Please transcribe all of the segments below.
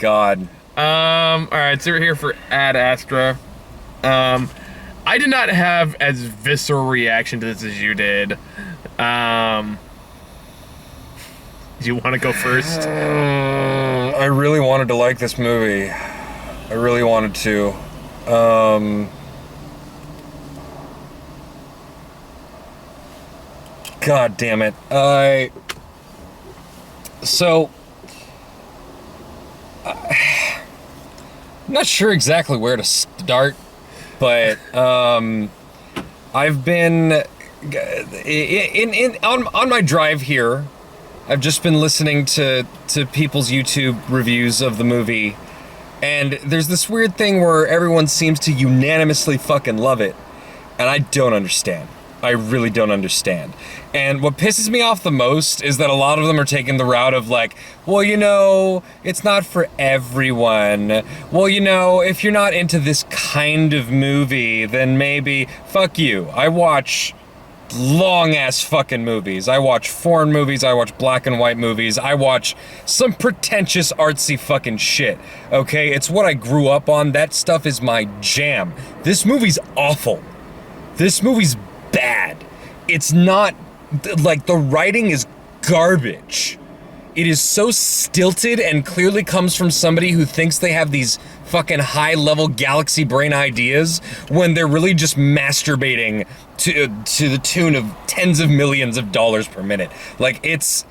God. Alright, so we're here for Ad Astra. I did not have as visceral reaction to this as you did. Do you want to go first? I really wanted to like this movie. I really wanted to. God damn it. I'm not sure exactly where to start, but I've been on my drive here. I've just been listening to people's YouTube reviews of the movie, and there's this weird thing where everyone seems to unanimously fucking love it, and I don't understand. I really don't understand. And what pisses me off the most is that a lot of them are taking the route of like, well, you know, it's not for everyone. Well, you know, if you're not into this kind of movie, then maybe, fuck you. I watch long-ass fucking movies. I watch foreign movies, I watch black and white movies, I watch some pretentious artsy fucking shit, okay? It's what I grew up on. That stuff is my jam. This movie's awful. This movie's bad. It's not, like, the writing is garbage. It is so stilted and clearly comes from somebody who thinks they have these fucking high-level galaxy brain ideas when they're really just masturbating to the tune of tens of millions of dollars per minute. Like, it's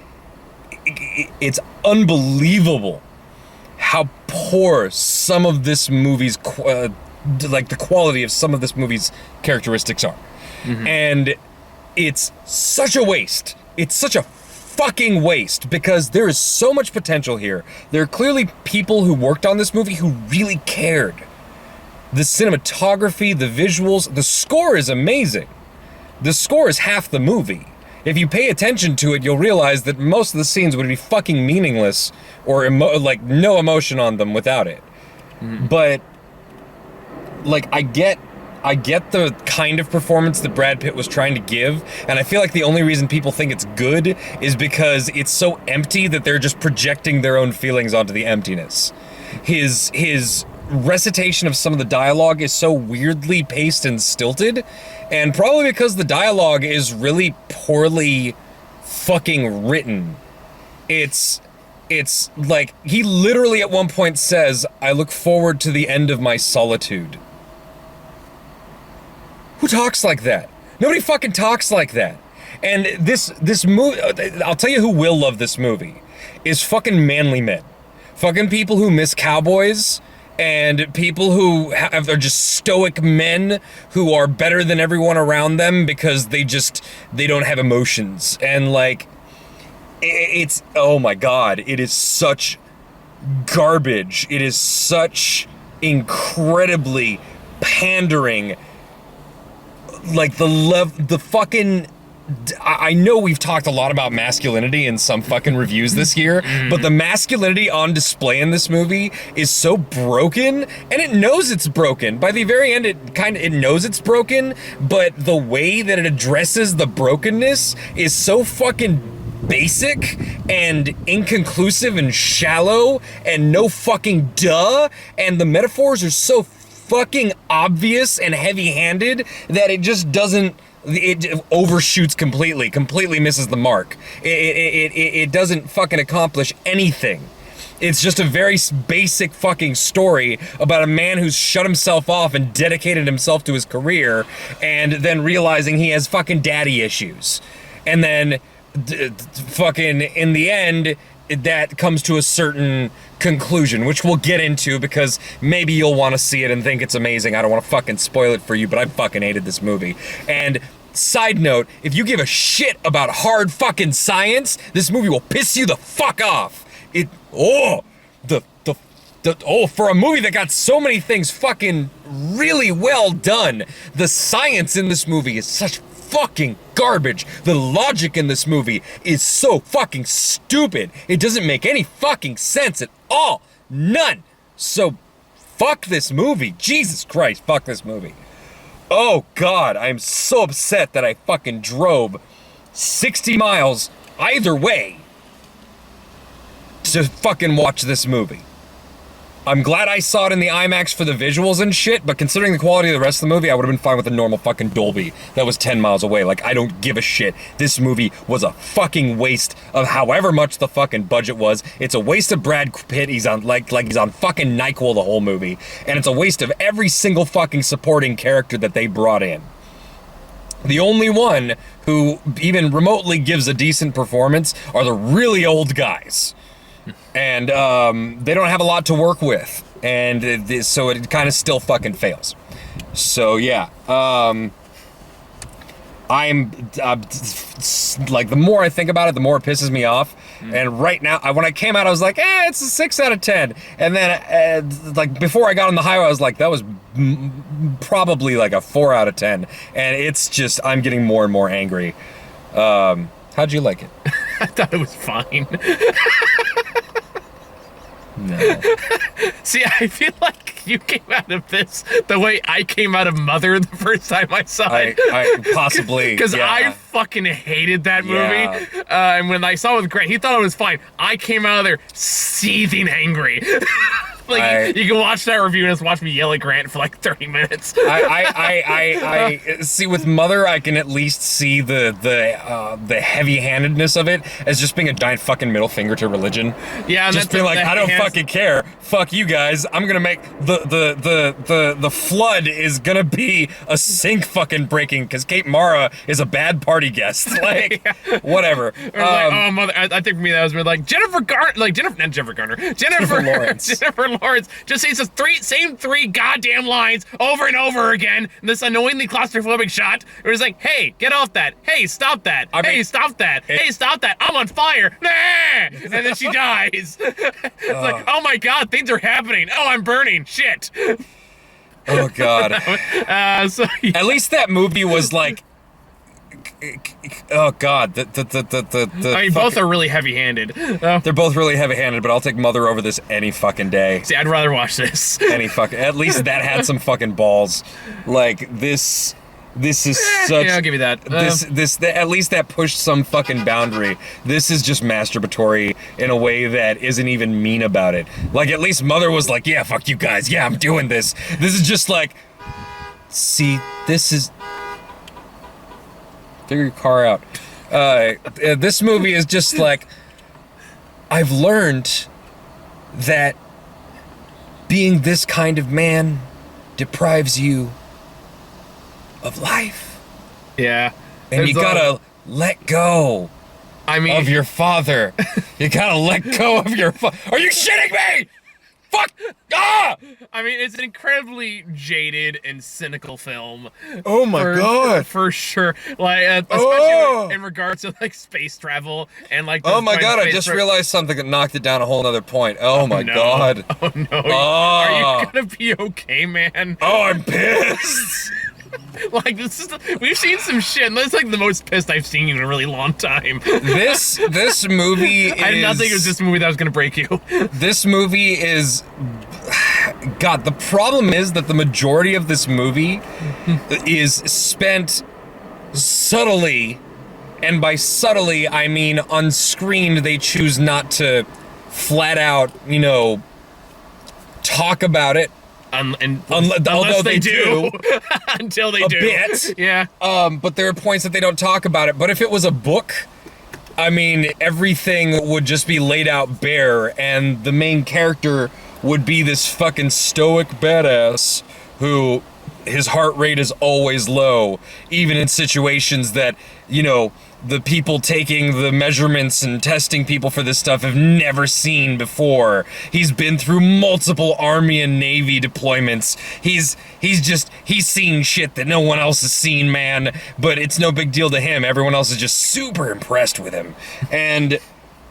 unbelievable how poor some of this movie's, like, the quality of some of this movie's characteristics are. Mm-hmm. And it's such a waste. It's such a fucking waste because there is so much potential here. There are clearly people who worked on this movie who really cared. The cinematography, the visuals, the score is amazing. The score is half the movie. If you pay attention to it, you'll realize that most of the scenes would be fucking meaningless or like no emotion on them without it. Mm-hmm. But like I get the kind of performance that Brad Pitt was trying to give, and I feel like the only reason people think it's good is because it's so empty that they're just projecting their own feelings onto the emptiness. His recitation of some of the dialogue is so weirdly paced and stilted, and probably because the dialogue is really poorly fucking written. It's like, he literally at one point says, "I look forward to the end of my solitude." Who talks like that? Nobody fucking talks like that. And this movie, I'll tell you who will love this movie, is fucking manly men. Fucking people who miss cowboys, and people who are just stoic men who are better than everyone around them because they don't have emotions. And like, it's, oh my God, it is such garbage. It is such incredibly pandering. Like the fucking, I know we've talked a lot about masculinity in some fucking reviews this year, but the masculinity on display in this movie is so broken, and it knows it's broken. By the very end, it knows it's broken, but the way that it addresses the brokenness is so fucking basic and inconclusive and shallow and no fucking duh, and the metaphors are so fucking obvious and heavy-handed that it just doesn't, it overshoots completely misses the mark. It doesn't fucking accomplish anything. It's just a very basic fucking story about a man who's shut himself off and dedicated himself to his career, and then realizing he has fucking daddy issues. And then fucking in the end, that comes to a certain conclusion, which we'll get into because maybe you'll want to see it and think it's amazing. I don't want to fucking spoil it for you, but I fucking hated this movie. And side note, if you give a shit about hard fucking science, this movie will piss you the fuck off. For a movie that got so many things fucking really well done, the science in this movie is such fucking garbage. The logic in this movie is so fucking stupid. It doesn't make any fucking sense at all. None. So fuck this movie. Jesus Christ, fuck this movie. Oh God, I'm so upset that I fucking drove 60 miles either way to fucking watch this movie. I'm glad I saw it in the IMAX for the visuals and shit, but considering the quality of the rest of the movie, I would have been fine with a normal fucking Dolby that was 10 miles away. Like, I don't give a shit. This movie was a fucking waste of however much the fucking budget was. It's a waste of Brad Pitt. He's on, like he's on fucking NyQuil the whole movie. And it's a waste of every single fucking supporting character that they brought in. The only one who even remotely gives a decent performance are the really old guys. And they don't have a lot to work with, and so it kind of still fucking fails. So yeah, I'm like, the more I think about it, the more it pisses me off. And right now, when I came out, I was like, it's a 6 out of 10. And then like before I got on the highway, I was like, that was probably like a 4 out of 10. And it's just, I'm getting more and more angry. How'd you like it? I thought it was fine. No. See, I feel like you came out of this the way I came out of Mother the first time I saw it. I possibly. Because yeah. I fucking hated that movie. Yeah. And when I saw it with Grant, he thought it was fine. I came out of there seething angry. Like, you can watch that review and just watch me yell at Grant for like 30 minutes. I see, with Mother, I can at least see the heavy-handedness of it as just being a giant fucking middle finger to religion. Yeah, and just being like, I don't fucking care. Fuck you guys. I'm gonna make the flood is gonna be a sink fucking breaking because Kate Mara is a bad party guest. Like, yeah. Whatever. Like, oh, Mother. I think for me that was like Jennifer Lawrence. Jennifer Lawrence just says the same three goddamn lines over and over again. This annoyingly claustrophobic shot. It was like, hey, get off that. Hey, stop that. Hey, stop that. Hey, stop that. I'm on fire. Nah! And then she dies. It's like, oh my god, things are happening. Oh, I'm burning. Shit. Oh god. So yeah. At least that movie was like, oh god, I mean, both are really heavy-handed. They're both really heavy-handed, but I'll take Mother over this any fucking day. See, I'd rather watch this. At least that had some fucking balls. Like, this is such. Yeah, I'll give you that. At least that pushed some fucking boundary. This is just masturbatory in a way that isn't even mean about it. Like, at least Mother was like, yeah, fuck you guys. Yeah, I'm doing this. This is just like, see, this is. Figure your car out. This movie is just like, I've learned that being this kind of man deprives you of life. Yeah. And you gotta let go of your father. You gotta let go of your Are you shitting me? Fuck! Ah! I mean, it's an incredibly jaded and cynical film. Oh my god! For sure. Like, especially in regards to like space travel and like. Oh my god! I just realized something that knocked it down a whole other point. Oh my god! Oh no! Are you gonna be okay, man? Oh, I'm pissed. Like, we've seen some shit, and that's like the most pissed I've seen you in a really long time. This movie is... I did not think it was this movie that was gonna break you. This movie is... God, the problem is that the majority of this movie is spent subtly, and by subtly, I mean on screen they choose not to flat out, talk about it. Unless they do. Until they do. A bit. Yeah. But there are points that they don't talk about it. But if it was a book, I mean, everything would just be laid out bare, and the main character would be this fucking stoic badass who his heart rate is always low, even in situations that, the people taking the measurements and testing people for this stuff have never seen before. He's been through multiple Army and Navy deployments. He's seen shit that no one else has seen, man, but it's no big deal to him. Everyone else is just super impressed with him. And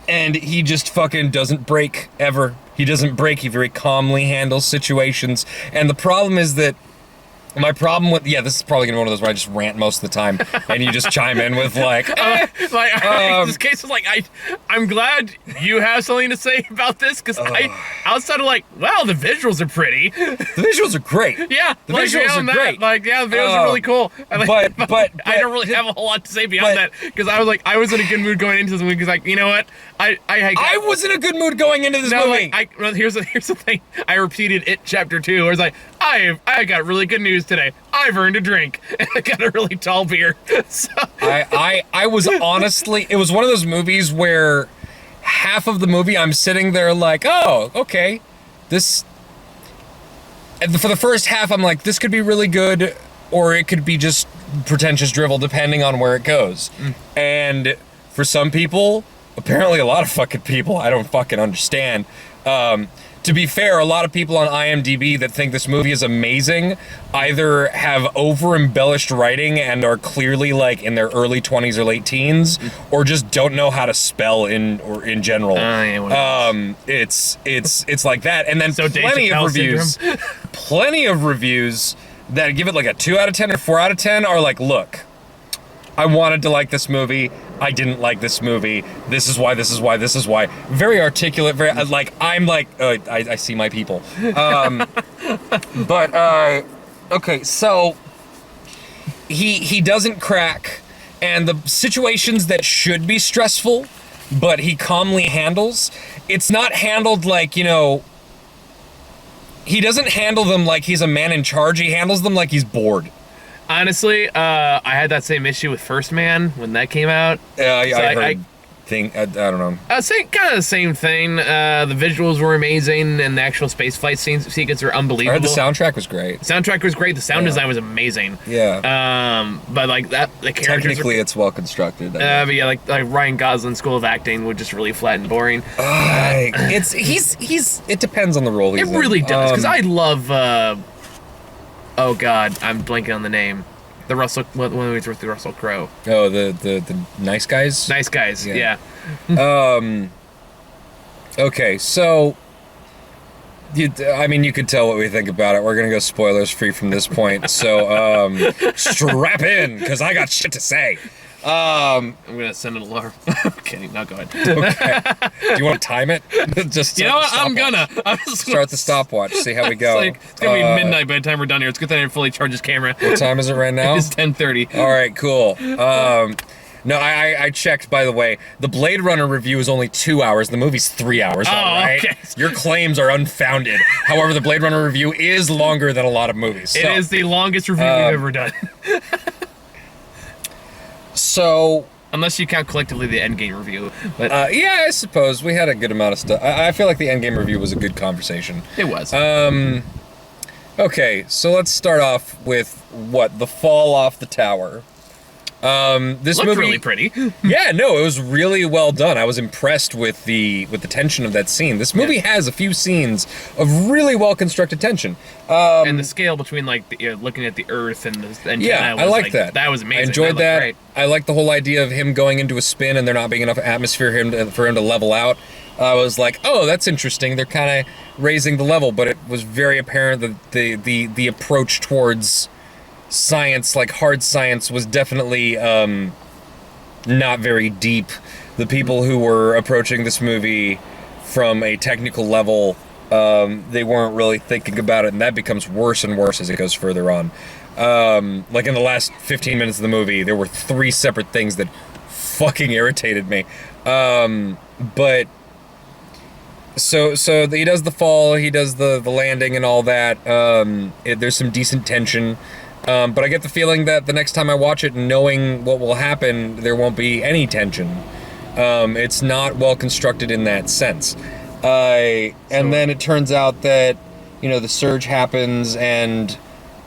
he just fucking doesn't break, ever. He doesn't break. He very calmly handles situations. And the problem is that my problem with, this is probably gonna be one of those where I just rant most of the time, and you just chime in with like, this case is like, I'm glad you have something to say about this, because outside of like, wow, the visuals are pretty. The visuals are great. Yeah, the visuals are great. The visuals are really cool. And, like, but I don't really have a whole lot to say beyond that, because I was in a good mood going into this movie, because like, you know what, I was in a good mood going into this movie. Well, here's the thing. I repeated it chapter 2. Where it's like, I got really good news today. I've earned a drink. And I got a really tall beer. So. I was honestly, it was one of those movies where half of the movie I'm sitting there like, oh, okay, this. And for the first half, I'm like, this could be really good, or it could be just pretentious drivel, depending on where it goes. And for some people, apparently a lot of fucking people, I don't fucking understand. To be fair, a lot of people on IMDb that think this movie is amazing either have over-embellished writing and are clearly like in their early 20s or late teens, or just don't know how to spell in general. It's like that. And then So plenty of reviews that give it like a 2 out of 10 or 4 out of 10 are like, look, I wanted to like this movie. I didn't like this movie. This is why, this is why, this is why. Very articulate, very, like, I'm like, I see my people. Okay, so he doesn't crack, and the situations that should be stressful, but he calmly handles, it's not handled like, you know, he doesn't handle them like he's a man in charge. He handles them like he's bored. Honestly, I had that same issue with First Man when that came out. I don't know. I was saying kind of the same thing. The visuals were amazing, and the actual space flight sequence were unbelievable. I heard the soundtrack was great. The soundtrack was great. The sound design was amazing. Yeah. But like that, the characters. Technically, it's well constructed. But yeah, like Ryan Gosling's School of Acting was just really flat and boring. It depends on the role he's in. It really does, because I love. Oh God, I'm blanking on the name. The Russell, when we with the Russell Crowe. Oh, the Nice Guys? Nice Guys, yeah. Okay, so, I mean, you could tell what we think about it. We're gonna go spoilers free from this point, so, strap in, because I got shit to say. I'm gonna send an alarm. Okay, now go ahead. Okay. Do you want to time it? Just you know what? I'm gonna start the stopwatch. See how we go. It's gonna be midnight by the time we're done here. It's good that I didn't fully charge his camera. What time is it right now? It's 10:30. All right, cool. No, I checked, by the way. The Blade Runner review is only 2 hours. The movie's 3 hours, all right? Okay. Your claims are unfounded. However, the Blade Runner review is longer than a lot of movies. It is the longest review we've ever done. So, unless you count collectively the Endgame review, but yeah, I suppose we had a good amount of stuff. I feel like the Endgame review was a good conversation. It was. Okay, so let's start off with what? The fall off the tower. This looked movie really pretty. Yeah, no, it was really well done. I was impressed with the tension of that scene. This movie has a few scenes of really well constructed tension. And the scale between like looking at the Earth and the antenna I like that. That was amazing. I enjoyed that. Great. I like the whole idea of him going into a spin and there not being enough atmosphere for him to level out. I was like, oh, that's interesting. They're kind of raising the level, but it was very apparent that the approach towards science, like hard science, was definitely not very deep. The people who were approaching this movie from a technical level, they weren't really thinking about it, and that becomes worse and worse as it goes further on. Like in the last 15 minutes of the movie, there were 3 separate things that fucking irritated me. But so he does the fall, he does the landing and all that. There's some decent tension. But I get the feeling that the next time I watch it, knowing what will happen, there won't be any tension. It's not well constructed in that sense. And then it turns out that, the surge happens, and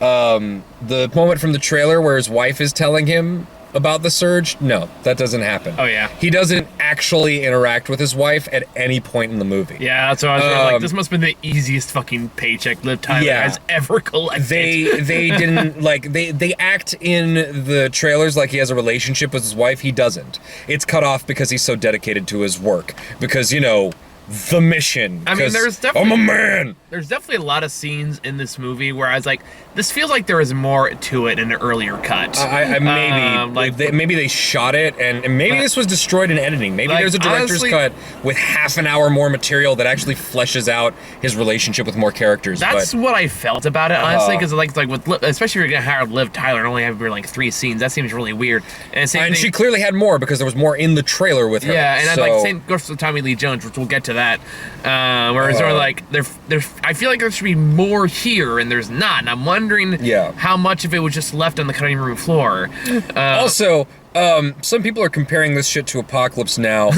the moment from the trailer where his wife is telling him about the surge, no, that doesn't happen. Oh, yeah. He doesn't actually interact with his wife at any point in the movie. Yeah, that's what I was like, this must have been the easiest fucking paycheck Liv Tyler has ever collected. They didn't, like, they act in the trailers like he has a relationship with his wife. He doesn't. It's cut off because he's so dedicated to his work. Because, the mission. I mean, there's definitely... I'm a man! There's definitely a lot of scenes in this movie where I was like, this feels like there was more to it in an earlier cut. Maybe they shot it, and maybe this was destroyed in editing. Maybe there's a director's cut with half an hour more material that actually fleshes out his relationship with more characters. That's what I felt about it, honestly, because like with especially if you're gonna hire Liv Tyler and only have her like 3 scenes, that seems really weird. And she clearly had more because there was more in the trailer with her. Yeah, and I'd same goes for Tommy Lee Jones, which we'll get to that. Whereas they're like I feel like there should be more here, and there's not. And I'm wondering how much of it was just left on the cutting room floor. Also, some people are comparing this shit to Apocalypse Now.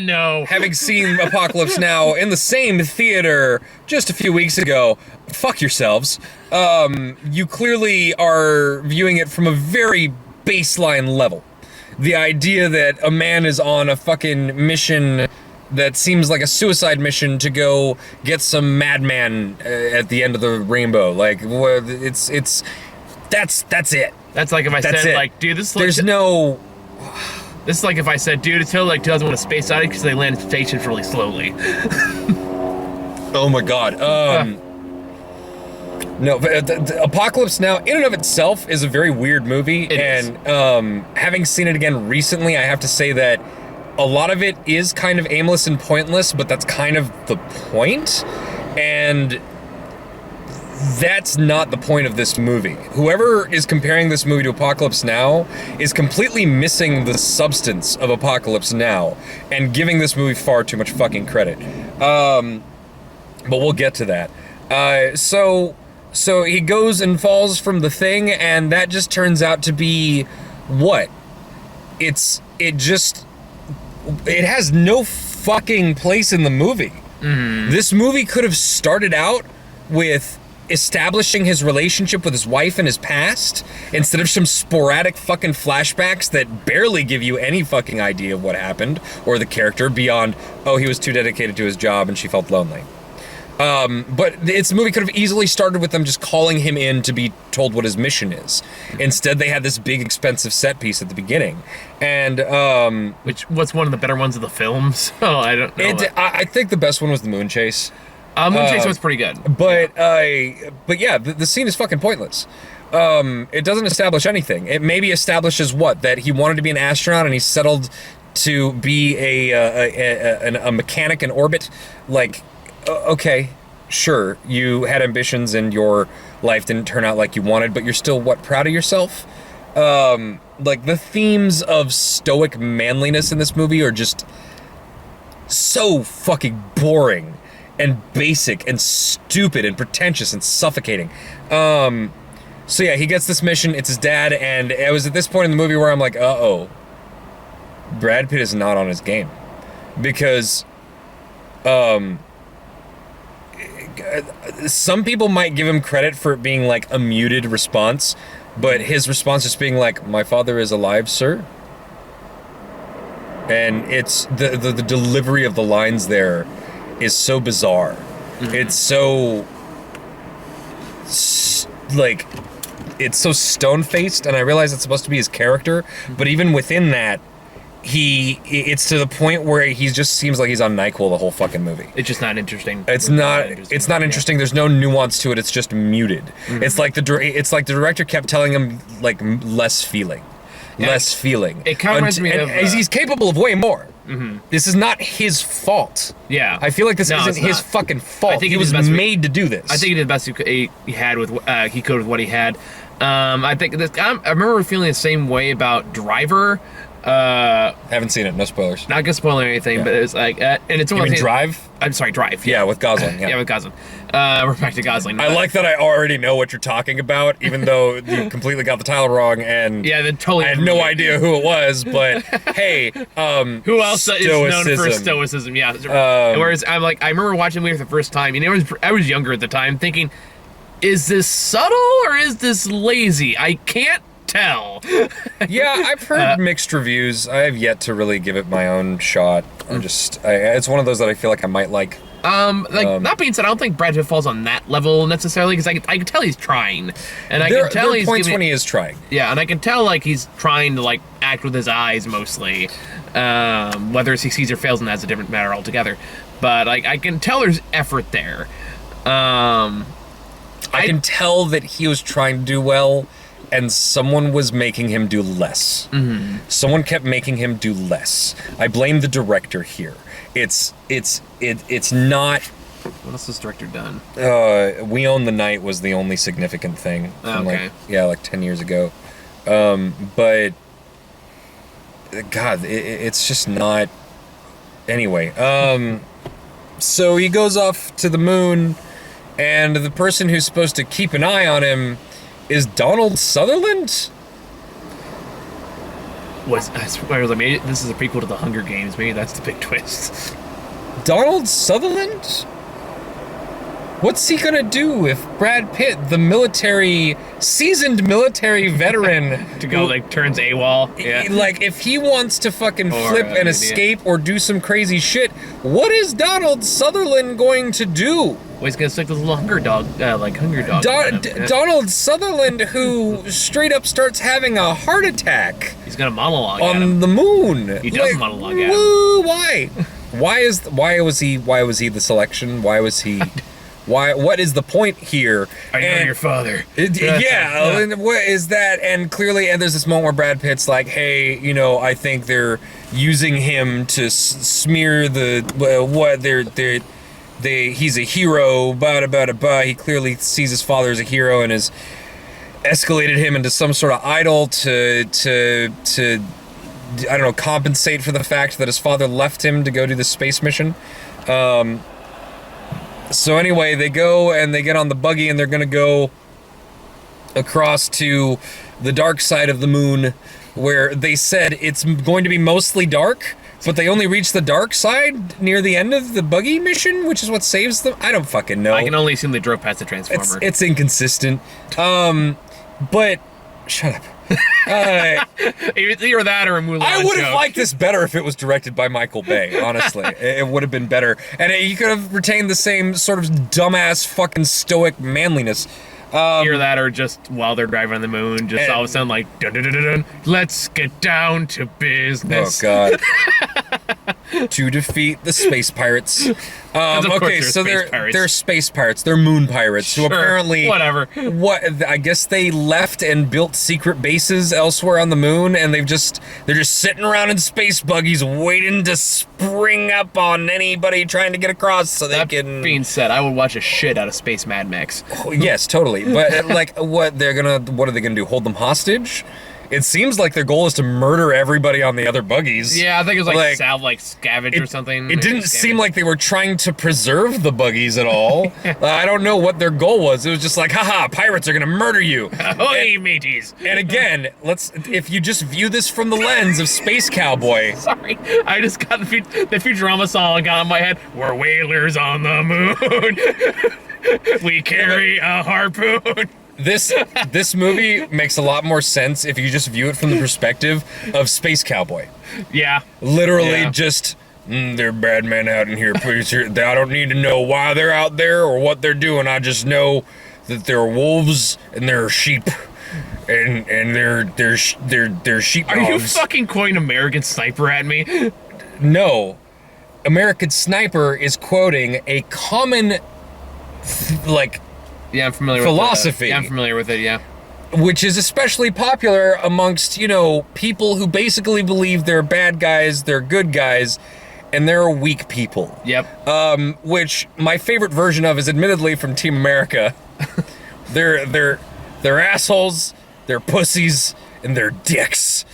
No. Having seen Apocalypse Now in the same theater just a few weeks ago, fuck yourselves. You clearly are viewing it from a very baseline level. The idea that a man is on a fucking mission that seems like a suicide mission to go get some madman at the end of the rainbow. Like, that's it. That's like if I said, like, dude, this is like... There's no... This is like if I said, dude, it's totally like 2001: A Space Odyssey because they land stations really slowly. Oh my god. No, but Apocalypse Now, in and of itself, is a very weird movie. Having seen it again recently, I have to say that a lot of it is kind of aimless and pointless, but that's kind of the point. And that's not the point of this movie. Whoever is comparing this movie to Apocalypse Now is completely missing the substance of Apocalypse Now and giving this movie far too much fucking credit. But we'll get to that. So he goes and falls from the thing, and that just turns out to be what? It has no fucking place in the movie. Mm-hmm. This movie could have started out with establishing his relationship with his wife in his past, instead of some sporadic fucking flashbacks that barely give you any fucking idea of what happened or the character beyond, oh, he was too dedicated to his job and she felt lonely. But the movie could have easily started with them just calling him in to be told what his mission is. Instead, they had this big, expensive set piece at the beginning, and what's one of the better ones of the films? Oh, I don't know. I think the best one was the moon chase. Moon chase was pretty good, but yeah, the scene is fucking pointless. It doesn't establish anything. It maybe establishes that he wanted to be an astronaut and he settled to be a mechanic in orbit. Like, okay, sure, you had ambitions and your life didn't turn out like you wanted, but you're still, proud of yourself? Like, the themes of stoic manliness in this movie are just so fucking boring and basic and stupid and pretentious and suffocating. So yeah, he gets this mission, it's his dad, and it was at this point in the movie where I'm like, uh-oh, Brad Pitt is not on his game. Because, some people might give him credit for it being like a muted response, but his response just being like, "My father is alive, sir." And it's the delivery of the lines there is so bizarre. Mm-hmm. It's so it's so stone-faced, and I realize it's supposed to be his character, but even within that, it's to the point where he just seems like he's on NyQuil the whole fucking movie. It's just not interesting. It's not interesting. There's no nuance to it. It's just muted. Mm-hmm. It's like the director kept telling him like less feeling. It kind of reminds me of he's capable of way more. Mm-hmm. This is not his fault. Yeah, I feel like this isn't his fucking fault. I think he was made to do this. I think he did the best he had with he could with what he had. I think I remember feeling the same way about Driver. Haven't seen it. No spoilers. Not gonna spoil anything, but it's like, and it's one of those. Drive? I'm sorry, Drive. Yeah, with Gosling. Yeah, with Gosling. We're back to Gosling. I like that I already know what you're talking about, even though you completely got the title wrong, and I had no idea who it was. But hey, who else is known for stoicism? Yeah. Whereas I remember watching the movie for the first time, and I was younger at the time, thinking, is this subtle or is this lazy? I can't tell. Yeah, I've heard mixed reviews. I have yet to really give it my own shot. It's one of those that I feel like I might like. That being said, I don't think Brad Pitt falls on that level necessarily, because I can tell he's trying, and I can tell he's points when he is trying. Yeah, and I can tell like he's trying to like act with his eyes mostly. Whether he succeeds or fails, and that's a different matter altogether. but I can tell there's effort there. I can tell that he was trying to do well, and someone was making him do less. Someone kept making him do less. I blame the director here. It's not. What else has the director done? We Own the Night was the only significant thing from Okay. like 10 years ago. But God, it's just not. Anyway, so he goes off to the moon, and the person who's supposed to keep an eye on him is Donald Sutherland. I swear, I was like, maybe this is a prequel to the Hunger Games. Maybe that's the big twist. Donald Sutherland? What's he gonna do if Brad Pitt, the seasoned military veteran, To go, like, turns AWOL. Yeah. like, if he wants to fucking flip and idiot. escape or do some crazy shit, what is Donald Sutherland going to do? Well, he's gonna stick this little hunger dog on him. Yeah. Donald Sutherland, who straight up starts having a heart attack He's gonna monologue at him. on the moon. He does monologue at him. woo, why? Why was he the selection? Why was he? What is the point here? I know your father. Yeah, and what is that? And clearly, and there's this moment where Brad Pitt's like, "Hey, I think they're using him to smear he's a hero." He clearly sees his father as a hero and has escalated him into some sort of idol to I don't know, compensate for the fact that his father left him to go do the space mission. So anyway, they go and they get on the buggy and they're gonna go across to the dark side of the moon, where they said it's going to be mostly dark, but they only reach the dark side near the end of the buggy mission, which is what saves them. I don't fucking know. I can only assume they drove past the Transformer. It's inconsistent. But shut up. Either that or a Mulan I would have joke. liked this better if it was directed by Michael Bay, honestly. It would have been better. And you could have retained the same sort of dumbass fucking stoic manliness. Either that or just while they're driving on the moon, just all of a sudden like, dun, dun, dun, dun, dun, let's get down to business. Oh, God. To defeat the space pirates. Okay, so they're space pirates. They're moon pirates who Sure, apparently whatever. I guess they left and built secret bases elsewhere on the moon, and they're just sitting around in space buggies waiting to spring up on anybody trying to get across so they can. Being said, I would watch a shit out of Space Mad Max. Yes, totally. But like, what are they gonna do? Hold them hostage? It seems like their goal is to murder everybody on the other buggies. Yeah, I think it was like scavenge or something. It didn't seem like they were trying to preserve the buggies at all. I don't know what their goal was. It was just like, haha, pirates are gonna murder you. Ahoy, mateys! And again, if you just view this from the lens of Space Cowboy. Sorry, I just got the Futurama song got in my head. We're whalers on the moon. We carry a harpoon. This movie makes a lot more sense if you just view it from the perspective of Space Cowboy. Yeah. Literally just, they're bad men out in here. Please, I don't need to know why they're out there or what they're doing. I just know that they're wolves and they're sheep. And they're sheep dogs. Are you fucking quoting American Sniper at me? No. American Sniper is quoting a common, Yeah, I'm familiar philosophy. I'm familiar with it, yeah. Which is especially popular amongst, people who basically believe they're bad guys, they're good guys, and they're weak people. Yep. Which my favorite version of is admittedly from Team America. They're assholes, they're pussies, and they're dicks.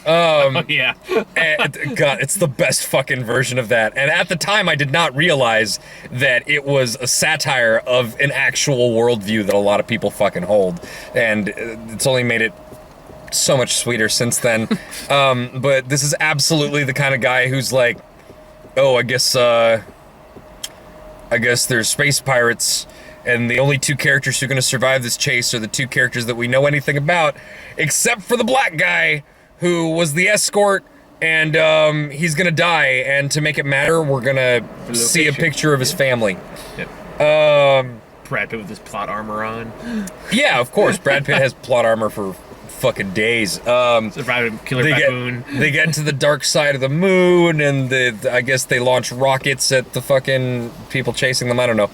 Yeah. And, God, it's the best fucking version of that. And at the time, I did not realize that it was a satire of an actual worldview that a lot of people fucking hold. And it's only made it so much sweeter since then. But this is absolutely the kind of guy who's like, oh, I guess there's space pirates, and the only two characters who are going to survive this chase are the two characters that we know anything about, except for the black guy who was the escort, and he's going to die, and to make it matter, we're going to see a picture of his family. Yep. Brad Pitt with his plot armor on. Yeah, of course, Brad Pitt has plot armor for fucking days. Surviving killer baboon. They get to the dark side of the moon, and I guess they launch rockets at the fucking people chasing them. I don't know.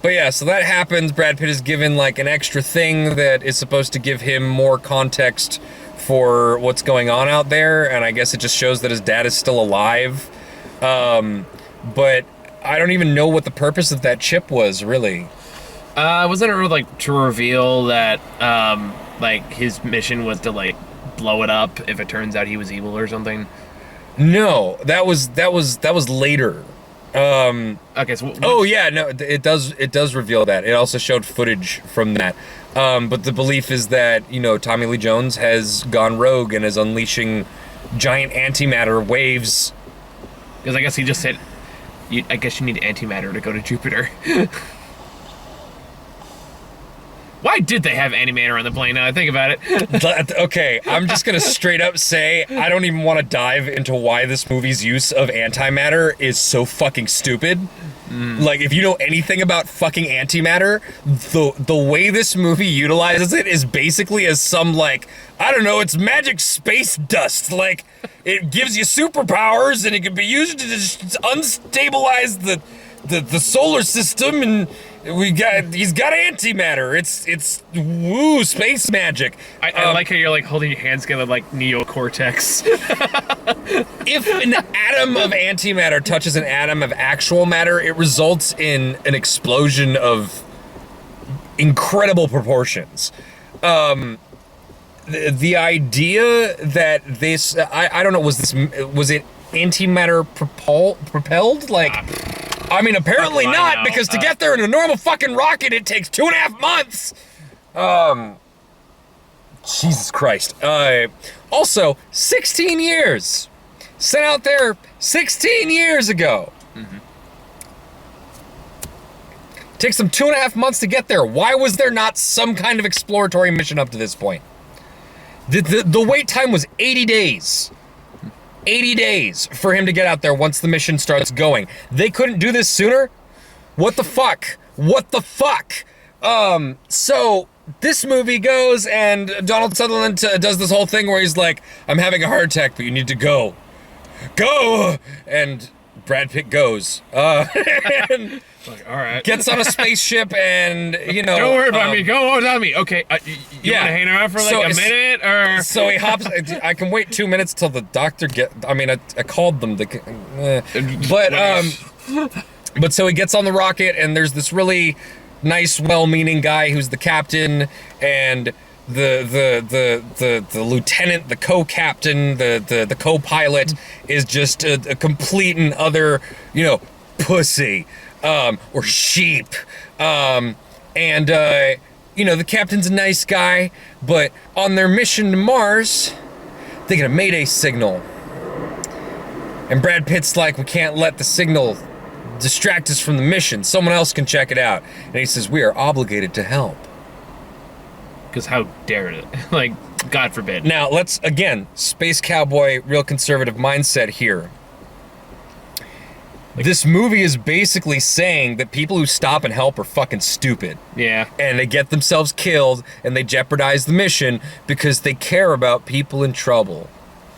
But yeah, so that happens. Brad Pitt is given like an extra thing that is supposed to give him more context for what's going on out there, and I guess it just shows that his dad is still alive. But I don't even know what the purpose of that chip was, really. Wasn't it like to reveal that like his mission was to like blow it up if it turns out he was evil or something? No, that was later. Okay, so oh yeah, no, it does reveal that. It also showed footage from that. But the belief is that, you know, Tommy Lee Jones has gone rogue and is unleashing giant antimatter waves. Because I guess he just said, I guess you need antimatter to go to Jupiter. Why did they have antimatter on the plane now I think about it? Okay, I'm just gonna straight up say I don't even want to dive into why this movie's use of antimatter is so fucking stupid. Like, if you know anything about fucking antimatter, the way this movie utilizes it is basically as some, like, I don't know, it's magic space dust. Like, it gives you superpowers and it can be used to just unstabilize the solar system, and he's got antimatter. It's woo, space magic. I like how you're like holding your hands together like neocortex. If an atom of antimatter touches an atom of actual matter, it results in an explosion of incredible proportions. The idea that this, I don't know, was it antimatter propelled? Like, I mean, apparently not, because to get there in a normal fucking rocket, it takes 2.5 months. Jesus Christ. Also, 16 years. Sent out there 16 years ago. Takes them 2.5 months to get there. Why was there not some kind of exploratory mission up to this point? The wait time was 80 days. 80 days for him to get out there once the mission starts going. They couldn't do this sooner? What the fuck? What the fuck? So this movie goes, and Donald Sutherland does this whole thing where he's like, I'm having a heart attack, but you need to go. Go! And Brad Pitt goes. And like, all right. Gets on a spaceship and, you know... Don't worry about me. Go without me. Okay, you want to hang around for like a minute, or...? So he hops... I can wait 2 minutes till the doctor I mean, I called them. But so he gets on the rocket, and there's this really nice, well-meaning guy who's the captain, and the lieutenant, the co-captain, the co-pilot is just a complete and utter, you know, pussy. Or sheep. You know, the captain's a nice guy, but on their mission to Mars, they get a Mayday signal. And Brad Pitt's like, we can't let the signal distract us from the mission. Someone else can check it out. And he says, we are obligated to help. Because how dare it? Like, God forbid. Now, let's, again, space cowboy, real conservative mindset here. This movie is basically saying that people who stop and help are fucking stupid. Yeah. And they get themselves killed, and they jeopardize the mission because they care about people in trouble.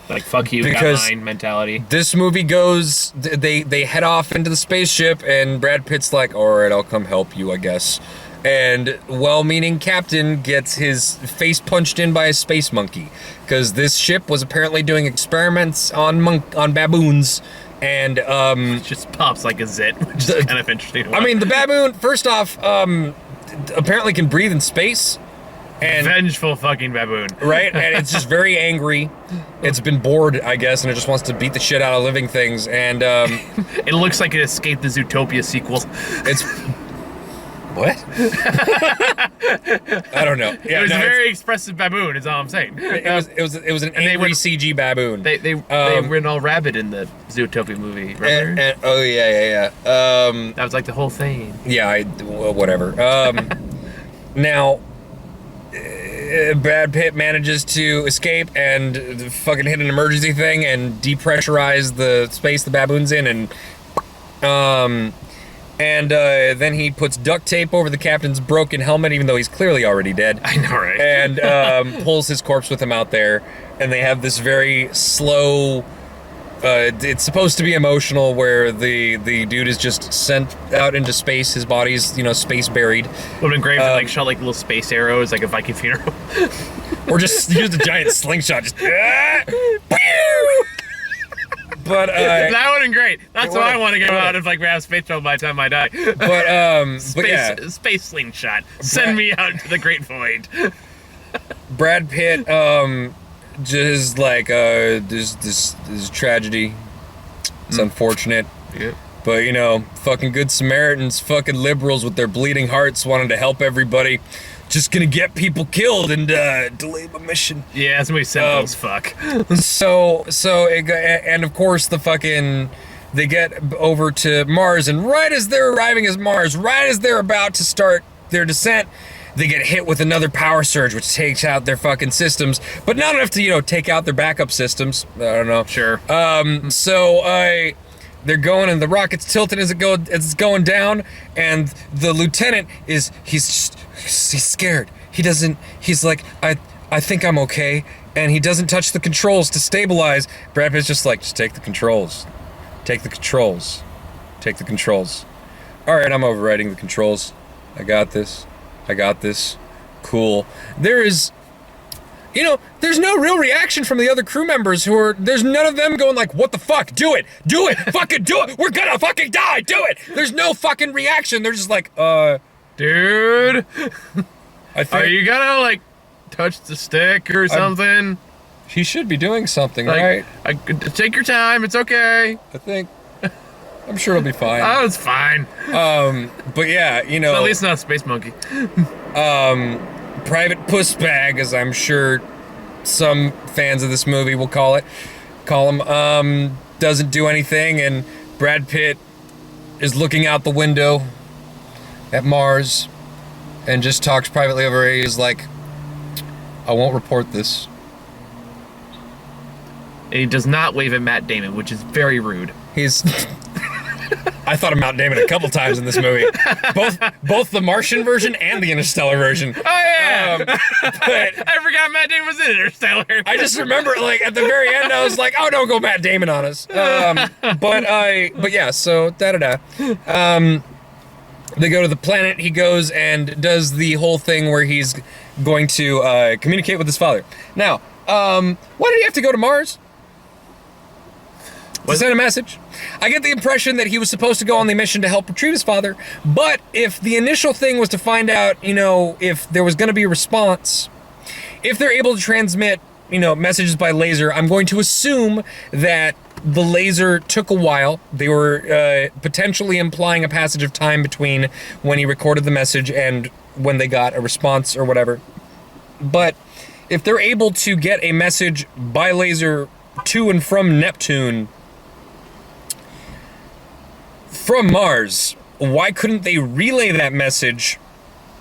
Like, fuck you, got mine mentality. This movie goes, they head off into the spaceship, and Brad Pitt's like, alright, I'll come help you, I guess. And well-meaning captain gets his face punched in by a space monkey. Because this ship was apparently doing experiments on baboons. And, it just pops like a zit, which is kind of interesting to watch. I mean, the baboon, first off, apparently can breathe in space. And, vengeful fucking baboon. Right? And it's just very angry. It's been bored, I guess, and it just wants to beat the shit out of living things. And, it looks like it escaped the Zootopia sequel. It's... What? I don't know. Yeah, it was a very expressive baboon, is all I'm saying. It was an angry CG baboon. They went all rabid in the Zootopia movie, remember? Oh, yeah. That was like the whole thing. Yeah, whatever. Now, Brad Pitt manages to escape and fucking hit an emergency thing and depressurize the space the baboon's in, And then he puts duct tape over the captain's broken helmet, even though he's clearly already dead. I know, right? And pulls his corpse with him out there. And they have this very slow... it's supposed to be emotional, where the dude is just sent out into space. His body's, space buried. Would have been great if they, shot, little space arrows, like a Viking funeral. Or just use a giant slingshot, just... But that would have been great. That's what I want to get out if we have space travel by the time I die. Space slingshot. Send me out to the great void. Brad Pitt, just like this tragedy. It's unfortunate. Yeah. But fucking good Samaritans, fucking liberals with their bleeding hearts wanting to help everybody. Just gonna get people killed and delay my mission. Yeah, that's gonna be simple as fuck. And of course they get over to Mars, and right as they're arriving at Mars, right as they're about to start their descent, they get hit with another power surge, which takes out their fucking systems, but not enough to take out their backup systems. I don't know. Sure. They're going, and the rocket's tilting as it's going down, and the lieutenant he's scared. He's like, I think I'm okay, and he doesn't touch the controls to stabilize. Brad Pitt's just like, just take the controls. Take the controls. Take the controls. All right, I'm overriding the controls. I got this. Cool. There's no real reaction from the other crew members there's none of them going like, what the fuck? Do it! Fucking do it! We're gonna fucking die! Do it! There's no fucking reaction. They're just like, dude, I think... Are you gonna, touch the stick or something? He should be doing something, right? Take your time, it's okay. I'm sure it'll be fine. Oh, it's fine. But yeah, So at least not a space monkey. Private Pussbag, as I'm sure some fans of this movie will call him, doesn't do anything, and Brad Pitt is looking out the window at Mars and just talks privately over it. He's like, I won't report this. And he does not wave at Matt Damon, which is very rude. I thought of Matt Damon a couple times in this movie. Both the Martian version and the Interstellar version. Oh, yeah! But I forgot Matt Damon was in Interstellar. I just remember, at the very end, I was like, oh, don't go Matt Damon on us. But yeah, so, they go to the planet. He goes and does the whole thing where he's going to communicate with his father. Now, why did he have to go to Mars? To send a message. I get the impression that he was supposed to go on the mission to help retrieve his father, but if the initial thing was to find out, if there was going to be a response, if they're able to transmit, messages by laser, I'm going to assume that the laser took a while. They were potentially implying a passage of time between when he recorded the message and when they got a response or whatever. But if they're able to get a message by laser to and from Neptune, from Mars, why couldn't they relay that message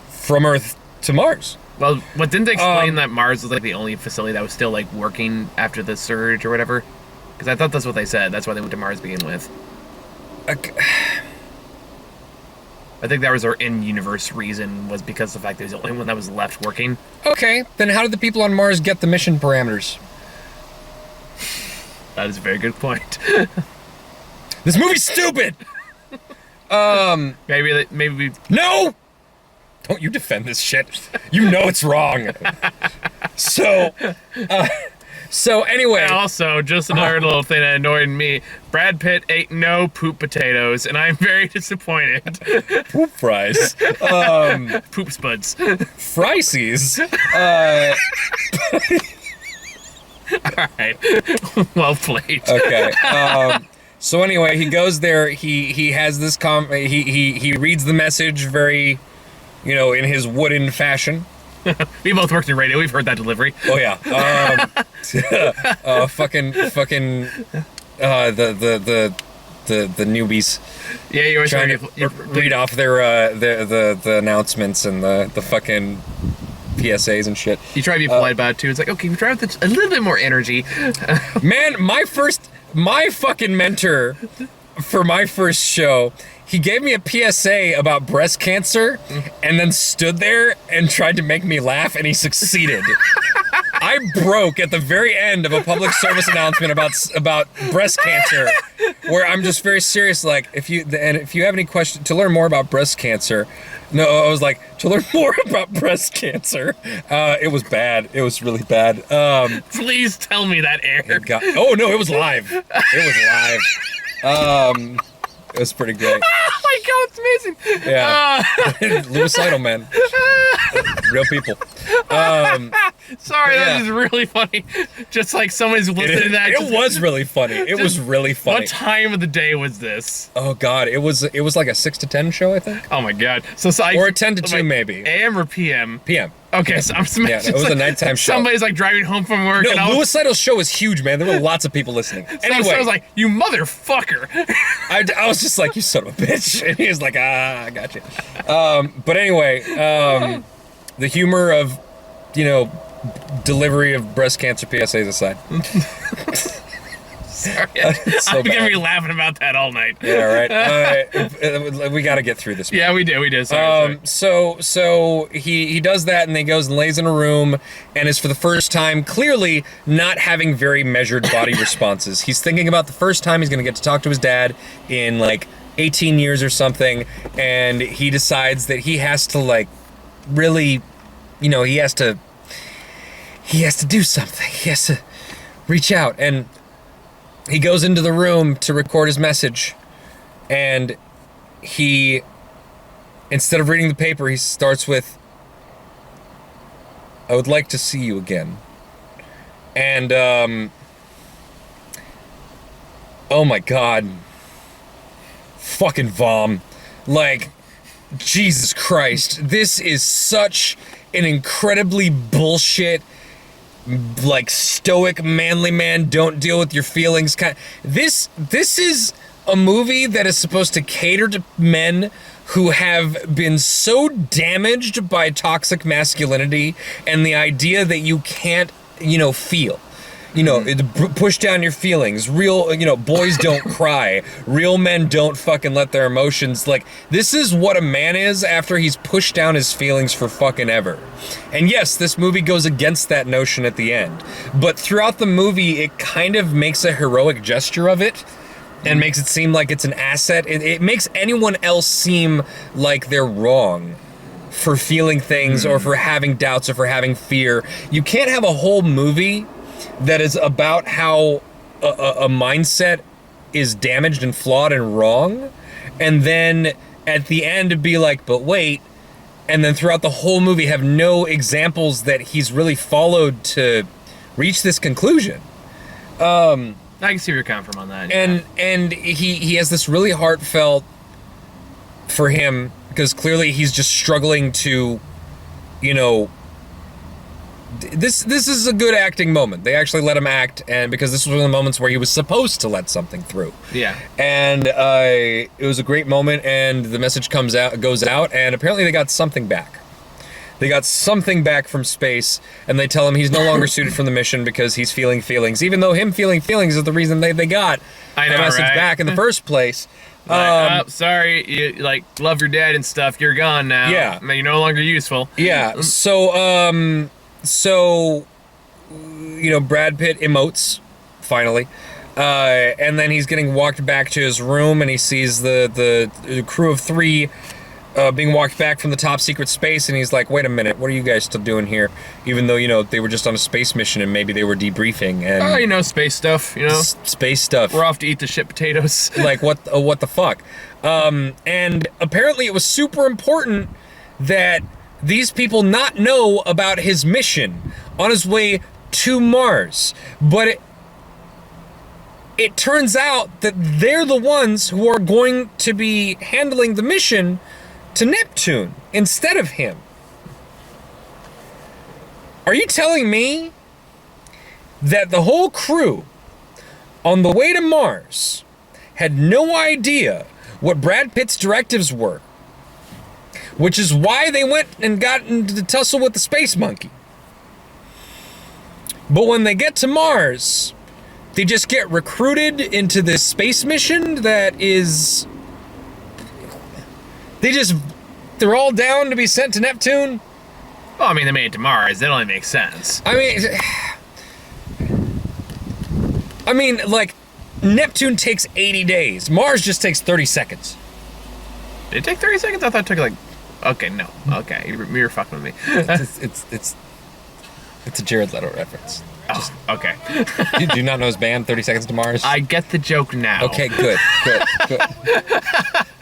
from Earth to Mars? Well, what didn't they explain that Mars was the only facility that was still working after the surge or whatever? Because I thought that's what they said. That's why they went to Mars to begin with. Okay. I think that was our in-universe reason, was because of the fact that it was the only one that was left working. Okay, then how did the people on Mars get the mission parameters? That is a very good point. This movie's stupid! Maybe we... No! Don't you defend this shit. You know it's wrong. So anyway. And also, just another little thing that annoyed me. Brad Pitt ate no poop potatoes, and I'm very disappointed. Poop fries. Poop spuds. Friesies. Alright. Well played. Okay. So anyway, he goes there, he has this he reads the message very, in his wooden fashion. We both worked in radio, we've heard that delivery. Oh yeah. The newbies. Yeah, you were trying to read off their the announcements and the fucking PSAs and shit. You try to be polite about it too. It's like, okay, we try with a little bit more energy. Man, my fucking mentor for my first show, he gave me a PSA about breast cancer and then stood there and tried to make me laugh, and he succeeded. I broke at the very end of a public service announcement about breast cancer, where I'm just very serious, like, if you have any questions to learn more about breast cancer, no, I was like, to learn more about breast cancer. It was bad. It was really bad. Please tell me that aired. Oh no, it was live. It was live. It was pretty great. Oh my god, it's amazing. Yeah. Louis Seidelman. Real people. Sorry, that is really funny. Just like someone's listening to that. It was really funny. It was really funny. What time of the day was this? Oh god, it was like a 6 to 10 show, I think. Oh my god. Or a 10 to 2 maybe. AM or PM? PM. Okay, so I'm yeah, it was a nighttime show. Somebody's like driving home from work. No, Louis Seidel's show was huge, man. There were lots of people listening. Anyway, so I was like, you motherfucker. I was just like, you son of a bitch. And he was like, I got you. But anyway, the humor of, delivery of breast cancer PSAs aside. Sorry, I'm gonna be laughing about that all night. Yeah, right. We got to get through this. Yeah, we do. Sorry. So he does that, and then he goes and lays in a room, and is for the first time clearly not having very measured body responses. He's thinking about the first time he's gonna get to talk to his dad in like 18 years or something, and he decides that he has to like really, he has to do something. He has to reach out, and he goes into the room to record his message, and he, instead of reading the paper, he starts with, "I would like to see you again." And, oh my god. Fucking vom. Like, Jesus Christ. This is such an incredibly bullshit, like, stoic manly man, don't deal with your feelings kind. This is a movie that is supposed to cater to men who have been so damaged by toxic masculinity and the idea that you can't, feel. Push down your feelings. Real, boys don't cry. Real men don't fucking let their emotions, like, this is what a man is after he's pushed down his feelings for fucking ever. And yes, this movie goes against that notion at the end. But throughout the movie, it kind of makes a heroic gesture of it and makes it seem like it's an asset. It makes anyone else seem like they're wrong for feeling things or for having doubts or for having fear. You can't have a whole movie that is about how a mindset is damaged and flawed and wrong, and then at the end be like, but wait, and then throughout the whole movie have no examples that he's really followed to reach this conclusion. I can see where you're coming from on that. And he has this really heartfelt for him, because clearly he's just struggling to, This is a good acting moment. They actually let him act, and because this was one of the moments where he was supposed to let something through. Yeah. And it was a great moment, and the message goes out, and apparently they got something back. They got something back from space, and they tell him he's no longer suited for the mission because he's feeling feelings, even though him feeling feelings is the reason they got the message back in the first place. Sorry, you love your dad and stuff. You're gone now. Yeah. You're no longer useful. Yeah. So, Brad Pitt emotes, finally, and then he's getting walked back to his room, and he sees the crew of 3 being walked back from the top secret space, and he's like, wait a minute, what are you guys still doing here? Even though, they were just on a space mission, and maybe they were debriefing, and... space stuff, Space stuff. We're off to eat the shit potatoes. Like, what the fuck? And apparently it was super important that these people not know about his mission on his way to Mars. But it turns out that they're the ones who are going to be handling the mission to Neptune instead of him. Are you telling me that the whole crew on the way to Mars had no idea what Brad Pitt's directives were? Which is why they went and got into the tussle with the space monkey. But when they get to Mars, they just get recruited into this space mission that is... They're all down to be sent to Neptune. Well, I mean, they made it to Mars. That only makes sense. I mean, like, Neptune takes 80 days. Mars just takes 30 seconds. Did it take 30 seconds? I thought it took like... Okay, no. Okay, you're fucking with me. It's a Jared Leto reference. Oh, okay. You do not know his band, 30 Seconds to Mars? I get the joke now. Okay, good.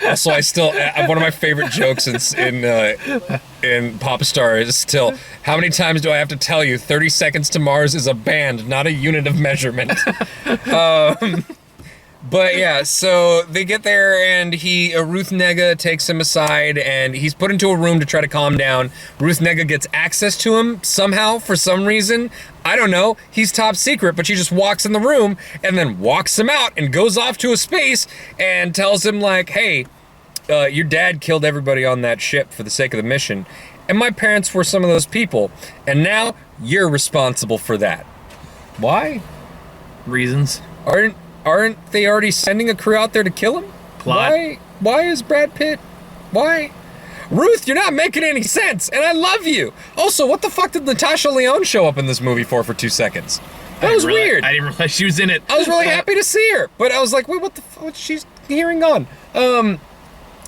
Also, one of my favorite jokes in Pop Star is still, how many times do I have to tell you 30 Seconds to Mars is a band, not a unit of measurement? But yeah, so they get there and Ruth Negga takes him aside and he's put into a room to try to calm down. Ruth Negga gets access to him somehow, for some reason. I don't know, he's top secret, but she just walks in the room and then walks him out and goes off to a space and tells him like, hey, your dad killed everybody on that ship for the sake of the mission. And my parents were some of those people. And now you're responsible for that. Why? Reasons. Aren't they already sending a crew out there to kill him? Plot. Why is Brad Pitt? Why? Ruth, you're not making any sense, and I love you. Also, what the fuck did Natasha Lyonne show up in this movie for 2 seconds? That was weird. I didn't realize she was in it. I was really happy to see her, but I was like, wait, what the fuck? She's hearing on.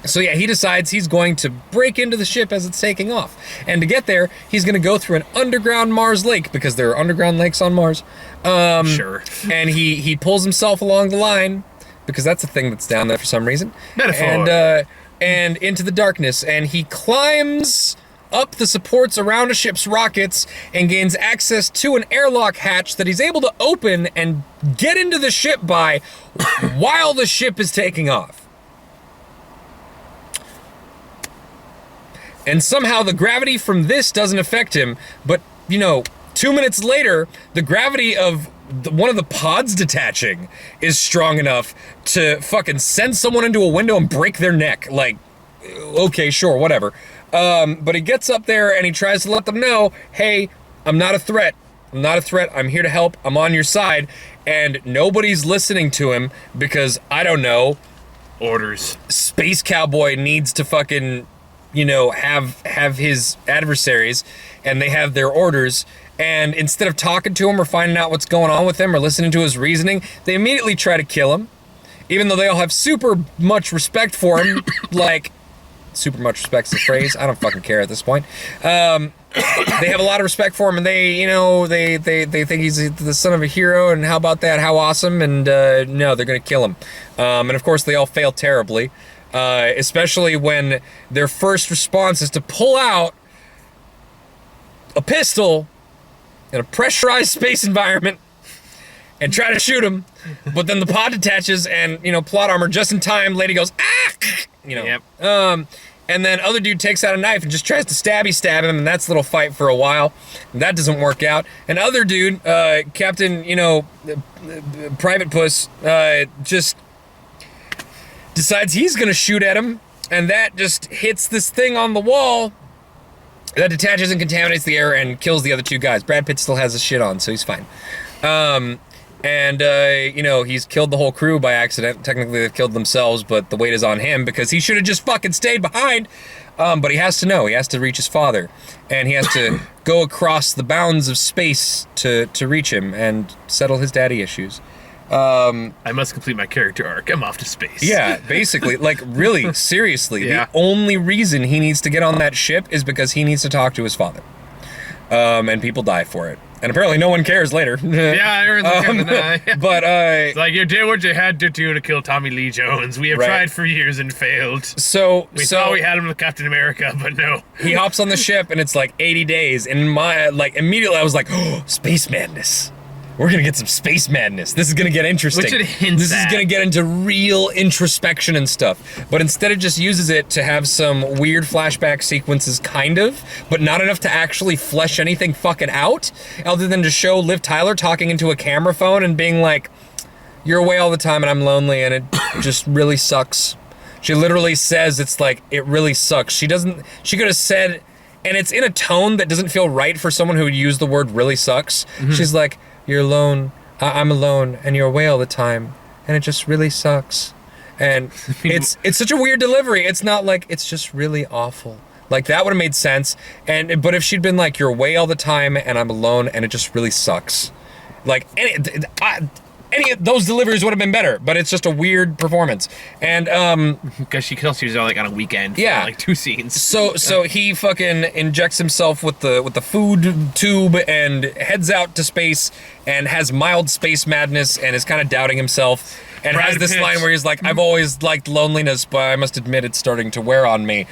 So yeah, he decides he's going to break into the ship as it's taking off. And to get there, he's going to go through an underground Mars lake, because there are underground lakes on Mars. Sure. And he pulls himself along the line, because that's a thing that's down there for some reason. Metaphor. And into the darkness. And he climbs up the supports around a ship's rockets and gains access to an airlock hatch that he's able to open and get into the ship by while the ship is taking off. And somehow the gravity from this doesn't affect him, but, 2 minutes later, the gravity of one of the pods detaching is strong enough to fucking send someone into a window and break their neck. Like, okay, sure, whatever. But he gets up there and he tries to let them know, hey, I'm not a threat. I'm here to help. I'm on your side. And nobody's listening to him because, I don't know, orders. Space Cowboy needs to fucking... have his adversaries, and they have their orders, and instead of talking to him or finding out what's going on with him or listening to his reasoning, they immediately try to kill him, even though they all have super much respect for him. Like, super much respect's the phrase. I don't fucking care at this point. They have a lot of respect for him, and they think he's the son of a hero, and how about that? How awesome? And no, they're gonna kill him. And of course, they all fail terribly. Especially when their first response is to pull out a pistol in a pressurized space environment and try to shoot him, but then the pod detaches and, plot armor just in time, lady goes, ah! Yep. And then other dude takes out a knife and just tries to stab him, and that's a little fight for a while. And that doesn't work out. And other dude, Captain, Private Puss, just decides he's gonna shoot at him, and that just hits this thing on the wall that detaches and contaminates the air and kills the other two guys. Brad Pitt still has his shit on, so he's fine. He's killed the whole crew by accident. Technically, they've killed themselves, but the weight is on him because he should have just fucking stayed behind. But he has to know. He has to reach his father, and he has to go across the bounds of space to reach him and settle his daddy issues. I must complete my character arc. I'm off to space. Yeah, basically, like, really, seriously, Yeah. The only reason he needs to get on that ship is because he needs to talk to his father. And people die for it. And apparently no one cares later. Yeah, everyone's But, it's like, you did what you had to do to kill Tommy Lee Jones. We have tried for years and failed. We thought we had him with Captain America, but no. He hops on the ship and it's like 80 days. And immediately I was like, oh, space madness. We're gonna get some space madness. This is gonna get interesting. Which it hints This is gonna get into real introspection and stuff. But instead it just uses it to have some weird flashback sequences, kind of, but not enough to actually flesh anything fucking out, other than to show Liv Tyler talking into a camera phone and being like, you're away all the time and I'm lonely and it just really sucks. She literally says it's like, it really sucks. She could have said, and it's in a tone that doesn't feel right for someone who would use the word really sucks. Mm-hmm. She's like, you're alone, I'm alone and you're away all the time and it just really sucks. And it's such a weird delivery. It's not like, it's just really awful. Like, that would have made sense. But if she'd been like, you're away all the time and I'm alone and it just really sucks. Like, any of those deliveries would have been better, but it's just a weird performance. And because she could also use it like on a weekend. Yeah, for like 2 scenes. So he fucking injects himself with the food tube and heads out to space and has mild space madness and is kind of doubting himself and Brad has this Pitt. line where he's like, I've always liked loneliness, but I must admit it's starting to wear on me.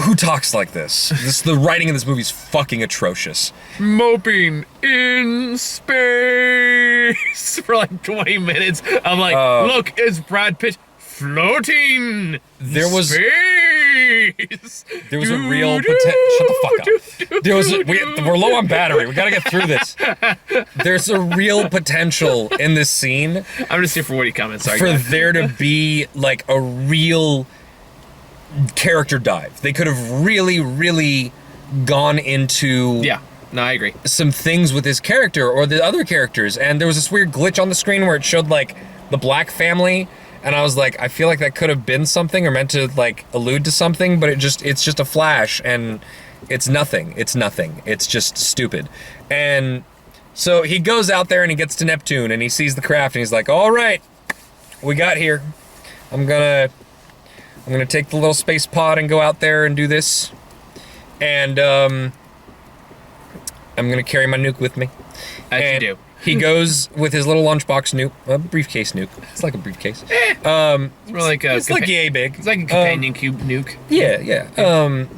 Who talks like this? The writing in this movie is fucking atrocious. Moping in space for like 20 minutes. I'm like, look, it's Brad Pitt floating. There was space. There was a real potential. Shut the fuck up. There was we're low on battery. We gotta get through this. There's a real potential in this scene. I'm just here for witty comments. Sorry, for there to be like a real character dive. They could have really gone into no, I agree. some things with his character or the other characters, and there was this weird glitch on the screen where it showed like the Black family, and I was like, I feel like that could have been something or meant to like allude to something, but it's just a flash and it's nothing. It's just stupid. And so he goes out there and he gets to Neptune and he sees the craft and he's like, all right, we got here. I'm gonna take the little space pod and go out there and do this. And I'm gonna carry my nuke with me. As you do. He goes with his little lunchbox nuke, a briefcase nuke. It's like a briefcase. It's more like a It's like yay big. It's like a companion cube nuke. Yeah.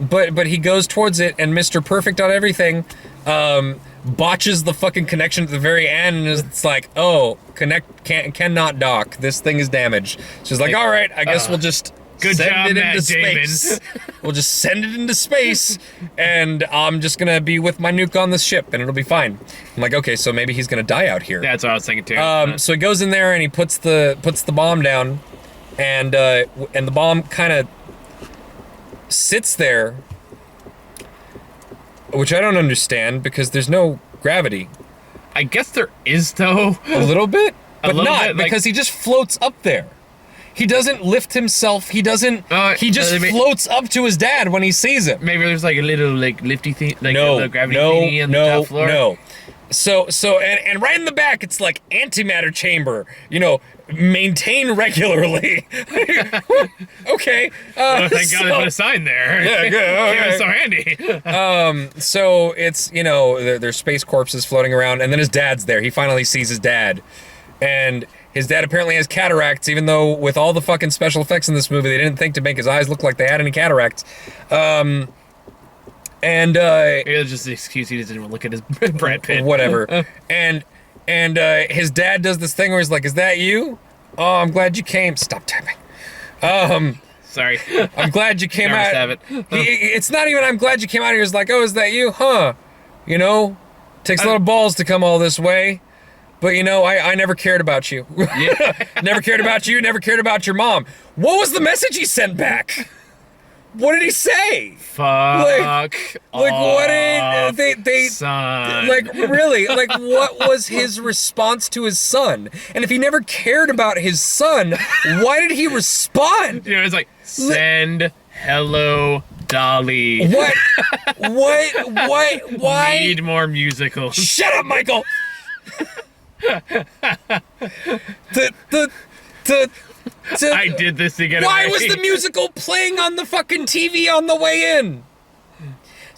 But he goes towards it, and Mr. Perfect on everything botches the fucking connection at the very end, and it's like, oh, cannot dock. This thing is damaged. She's like, all right, I guess we'll just Good send job, it Matt into Damon. space. We'll just send it into space, and I'm just gonna be with my nuke on this ship, and it'll be fine. I'm like, okay, so maybe he's gonna die out here. That's what I was thinking too. So he goes in there and he puts the bomb down, and the bomb kind of sits there, which I don't understand because there's no gravity. I guess there is though. A little bit, but little not bit, like- because he just floats up there. He doesn't lift himself. He doesn't. He just floats up to his dad when he sees him. Maybe there's like a little like lifty thing, like No, a little gravity thingy on the top floor. No. So and right in the back, it's like antimatter chamber. You know, maintain regularly. Okay. Thank God they put a sign there. Yeah, good. It was so handy. So it's, you know, there's space corpses floating around, and then his dad's there. He finally sees his dad, and his dad apparently has cataracts, even though with all the fucking special effects in this movie, they didn't think to make his eyes look like they had any cataracts. Maybe it's just the excuse he doesn't even look at his Brad Pitt. Whatever. and his dad does this thing where he's like, "Is that you? Oh, I'm glad you came." Stop tapping. Sorry. I'm glad you came Nervous out. habit. It's not even I'm glad you came out here. It's like, oh, is that you? Huh? You know, takes a lot of balls to come all this way. But, you know, I never cared about you. Yeah. Never cared about you, never cared about your mom. What was the message he sent back? What did he say? Fuck. What did they son. like really? Like, what was his response to his son? And if he never cared about his son, why did he respond? You know, it's like send hello Dolly. What? Why? Need more musicals. Shut up, Michael. I did this to get Why away. was the musical playing on the fucking TV on the way in?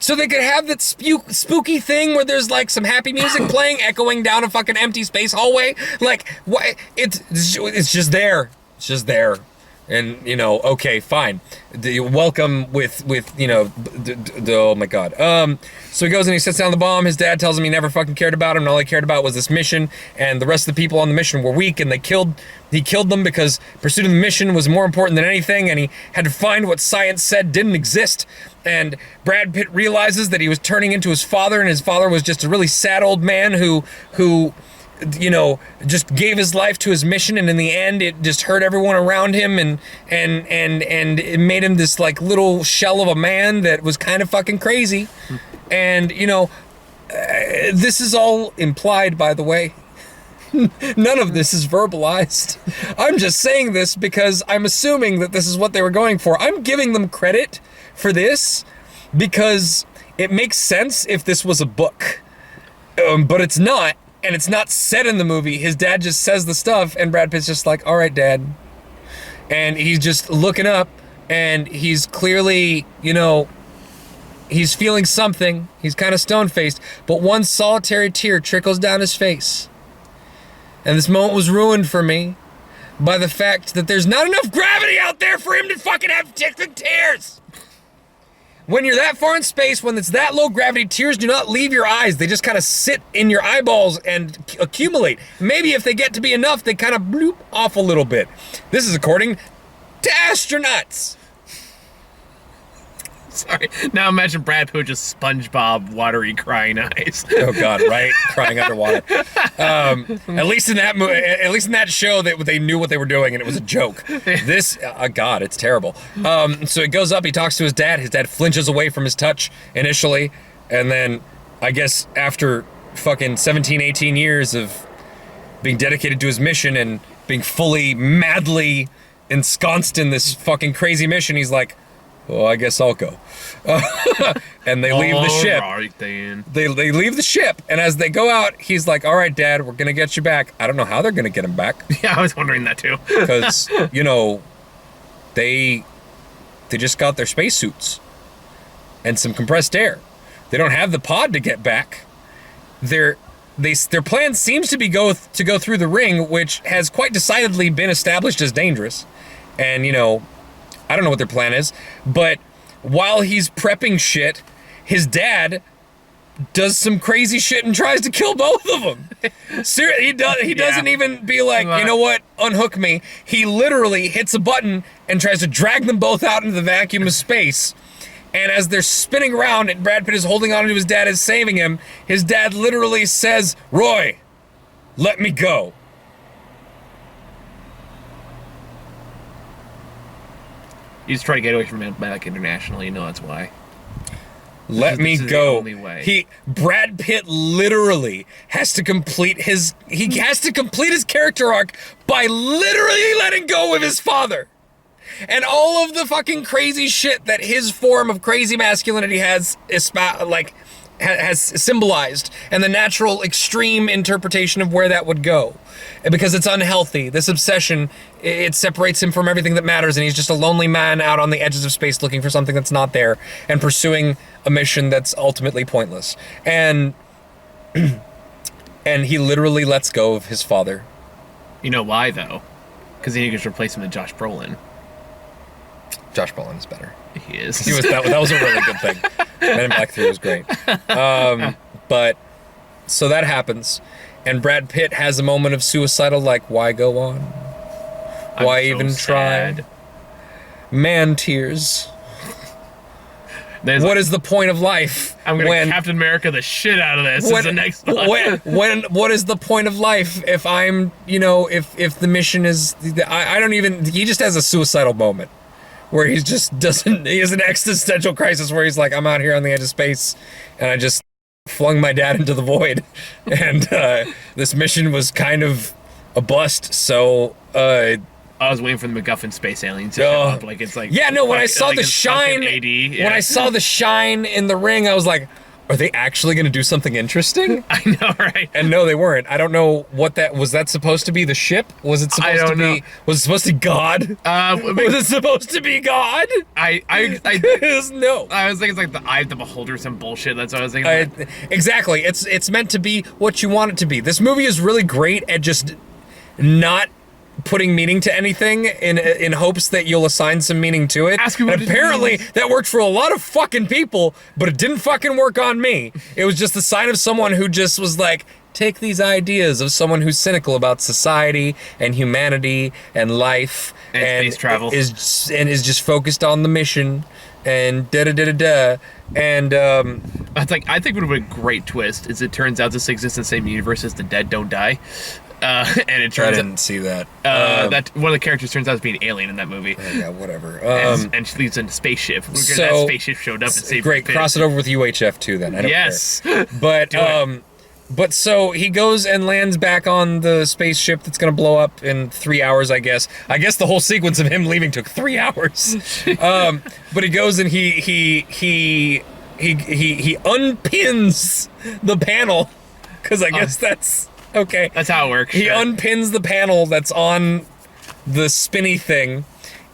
So they could have that spooky thing where there's like some happy music playing, echoing down a fucking empty space hallway. Like, what? It's just there. It's just there. And, you know, okay, fine. Welcome with you know, oh my God. So he goes and he sits down the bomb. His dad tells him he never fucking cared about him, and all he cared about was this mission, and the rest of the people on the mission were weak, and he killed them because pursuit of the mission was more important than anything, and he had to find what science said didn't exist. And Brad Pitt realizes that he was turning into his father, and his father was just a really sad old man who you know, just gave his life to his mission, and in the end it just hurt everyone around him, and it made him this like little shell of a man that was kind of fucking crazy. And, you know, this is all implied, by the way. None of this is verbalized. I'm just saying this because I'm assuming that this is what they were going for. I'm giving them credit for this because it makes sense if this was a book. But it's not, and it's not said in the movie. His dad just says the stuff, and Brad Pitt's just like, all right, Dad. And he's just looking up, and he's clearly, he's feeling something. He's kind of stone-faced, but one solitary tear trickles down his face. And this moment was ruined for me by the fact that there's not enough gravity out there for him to fucking have tears. When you're that far in space, when it's that low gravity, tears do not leave your eyes. They just kind of sit in your eyeballs and accumulate. Maybe if they get to be enough, they kind of bloop off a little bit. This is according to astronauts. Sorry. Now imagine Brad Pitt with just SpongeBob watery crying eyes. Oh God, right? Crying underwater. At least in that show, they knew what they were doing, and it was a joke. This, God, it's terrible. So he goes up, he talks to his dad. His dad flinches away from his touch initially, and then I guess after fucking 17, 18 years of being dedicated to his mission and being fully, madly ensconced in this fucking crazy mission, he's like, well, I guess I'll go. And they leave the ship. Right, then. They leave the ship, and as they go out, he's like, all right, Dad, we're going to get you back. I don't know how they're going to get him back. Yeah, I was wondering that too. Because, they just got their spacesuits and some compressed air. They don't have the pod to get back. Their plan seems to be go through the ring, which has quite decidedly been established as dangerous. And, I don't know what their plan is, but while he's prepping shit, his dad does some crazy shit and tries to kill both of them. Seriously, he doesn't even be like, you know what, unhook me. He literally hits a button and tries to drag them both out into the vacuum of space. And as they're spinning around and Brad Pitt is holding on to his dad and saving him, his dad literally says, Roy, let me go. He's trying to get away from it back internationally, that's why. Let me go. The only way. Brad Pitt literally has to complete his character arc by literally letting go of his father. And all of the fucking crazy shit that his form of crazy masculinity has symbolized, and the natural extreme interpretation of where that would go. Because it's unhealthy. This obsession, it separates him from everything that matters, and he's just a lonely man out on the edges of space looking for something that's not there, and pursuing a mission that's ultimately pointless. And he literally lets go of his father. You know why, though? Because then you can just replace him with Josh Brolin. Josh Brolin is better. He is. That was a really good thing. Men in Black 3 was great. But, so that happens. And Brad Pitt has a moment of suicidal, like, why go on? Why even try? Man tears. What is the point of life? I'm gonna Captain America the shit out of this. Is the next one. What is the point of life if I'm, if the mission is, I don't even, he just has a suicidal moment where he has an existential crisis where he's like, I'm out here on the edge of space and I just flung my dad into the void, and this mission was kind of a bust, so I was waiting for the MacGuffin space aliens to show up. Like, it's like, when I saw the shine, when I saw the shine in the ring, I was like, are they actually going to do something interesting? I know, right? And no, they weren't. I don't know what that was. That supposed to be the ship? Was it supposed to be? Was it supposed to be God? Was it supposed to be God? No. I was thinking it's like the Eye of the Beholder, some bullshit. That's what I was thinking. Exactly. It's meant to be what you want it to be. This movie is really great at just not putting meaning to anything in hopes that you'll assign some meaning to it. Ask me what and apparently that worked for a lot of fucking people, but it didn't fucking work on me. It was just the sign of someone who just was like, take these ideas of someone who's cynical about society and humanity and life and space travel is just focused on the mission and da-da-da-da-da. And I think what would have been a great twist is it turns out this exists in the same universe as The Dead Don't Die. And it turns I didn't see that. That one of the characters turns out to be an alien in that movie. Yeah, whatever. And she leaves in a spaceship. So that spaceship showed up and saved great. Cross it over with UHF too, then. I don't care. But But so he goes and lands back on the spaceship that's gonna blow up in 3 hours, I guess. I guess the whole sequence of him leaving took 3 hours. But he goes and he unpins the panel, because I guess that's okay. That's how it works. He unpins the panel that's on the spinny thing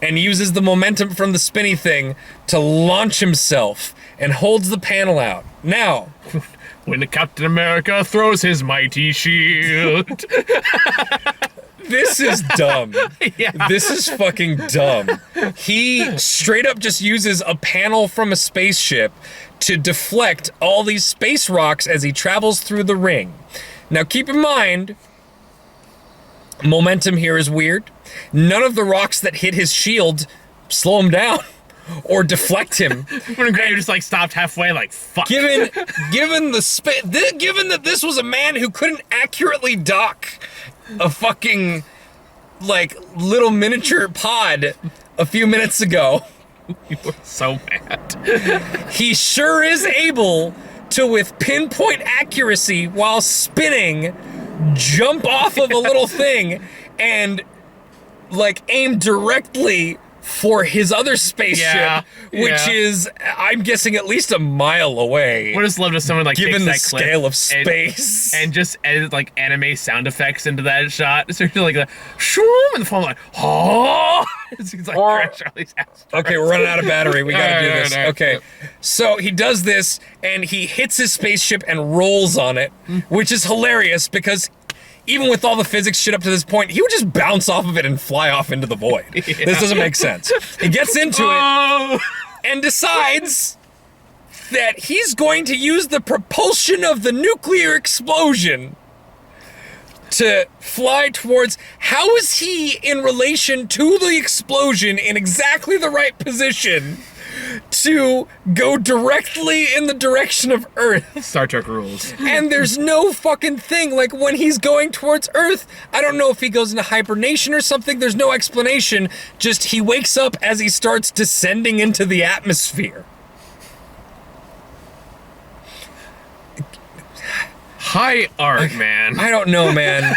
and uses the momentum from the spinny thing to launch himself and holds the panel out. Now, when the Captain America throws his mighty shield. this is dumb. Yeah. This is fucking dumb. He straight up just uses a panel from a spaceship to deflect all these space rocks as he travels through the ring. Now keep in mind, momentum here is weird. None of the rocks that hit his shield slow him down or deflect him. When Graham just like stopped halfway, like fuck. Given that this was a man who couldn't accurately dock a fucking like little miniature pod a few minutes ago, You were so mad. he sure is able to, with pinpoint accuracy while spinning, jump off of a little thing and like aim directly for his other spaceship, which is, I'm guessing, at least a mile away. I would just love if someone like given the takes that scale clip of space and just edit like anime sound effects into that shot. So you're like the shoom and the phone like oh, it's like Charlie's ass. Okay, we're running out of battery. We gotta do this. All right. Okay, so he does this and he hits his spaceship and rolls on it, which is hilarious because even with all the physics shit up to this point, he would just bounce off of it and fly off into the void. This doesn't make sense. He gets into it and decides that he's going to use the propulsion of the nuclear explosion to fly towards. How is he in relation to the explosion in exactly the right position to go directly in the direction of Earth? Star Trek rules. And there's no fucking thing. Like, when he's going towards Earth, I don't know if he goes into hibernation or something. There's no explanation. Just he wakes up as he starts descending into the atmosphere. High art, man. I don't know, man.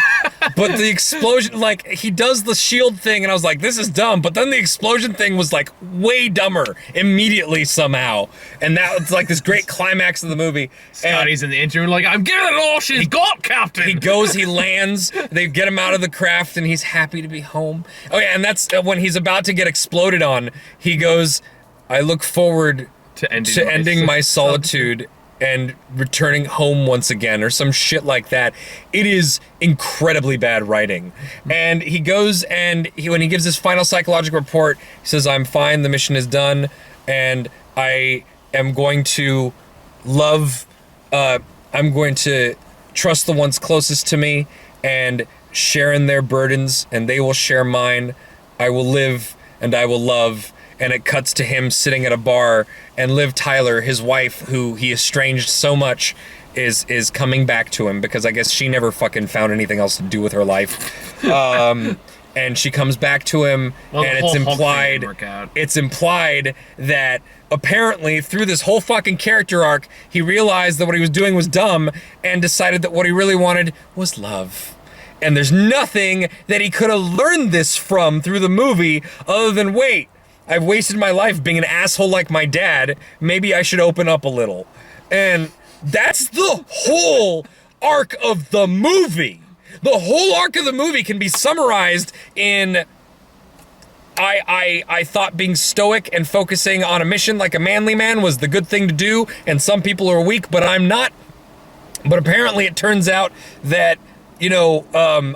But the explosion, like, he does the shield thing, and I was like, this is dumb. But then the explosion thing was, like, way dumber immediately somehow. And that was, like, this great climax of the movie. Scotty's in the engine room like, I'm giving it all she's got, Captain. He goes, he lands, they get him out of the craft, and he's happy to be home. Oh, yeah, and that's when he's about to get exploded on. He goes, I look forward to ending my solitude and returning home once again, or some shit like that. It is incredibly bad writing. And he goes and when he gives his final psychological report, he says, I'm fine, the mission is done, and I am going to love, I'm going to trust the ones closest to me and share in their burdens, and they will share mine. I will live and I will love. And it cuts to him sitting at a bar, and Liv Tyler, his wife, who he estranged so much, is coming back to him because I guess she never fucking found anything else to do with her life. And she comes back to him, and it's implied that apparently through this whole fucking character arc, he realized that what he was doing was dumb and decided that what he really wanted was love. And there's nothing that he could have learned this from through the movie other than, wait, I've wasted my life being an asshole like my dad. Maybe I should open up a little. And that's the whole arc of the movie. The whole arc of the movie can be summarized in I thought being stoic and focusing on a mission like a manly man was the good thing to do, and some people are weak, but I'm not. But apparently it turns out that, you know,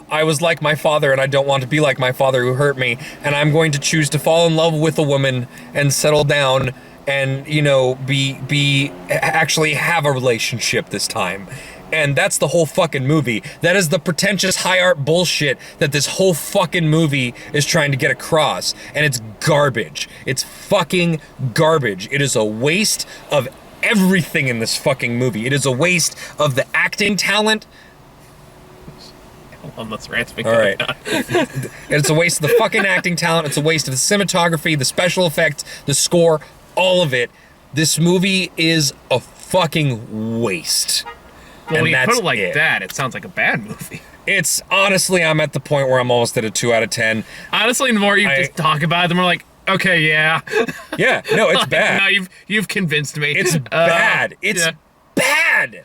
I was like my father, and I don't want to be like my father who hurt me, and I'm going to choose to fall in love with a woman and settle down and, you know, actually have a relationship this time. And that's the whole fucking movie. That is the pretentious high art bullshit that this whole fucking movie is trying to get across. And it's garbage. It's fucking garbage. It is a waste of everything in this fucking movie. It is a waste of the acting talent. Unless rants all right. It's a waste of the fucking acting talent. It's a waste of the cinematography, the special effects, the score, all of it. This movie is a fucking waste. Well, when you that's put it like that, it sounds like a bad movie. It's honestly, I'm at the point where I'm almost at a 2 out of 10. Honestly, the more you just talk about it, the more like, okay, yeah. Yeah, no, it's bad. No, you've convinced me. It's bad. It's bad.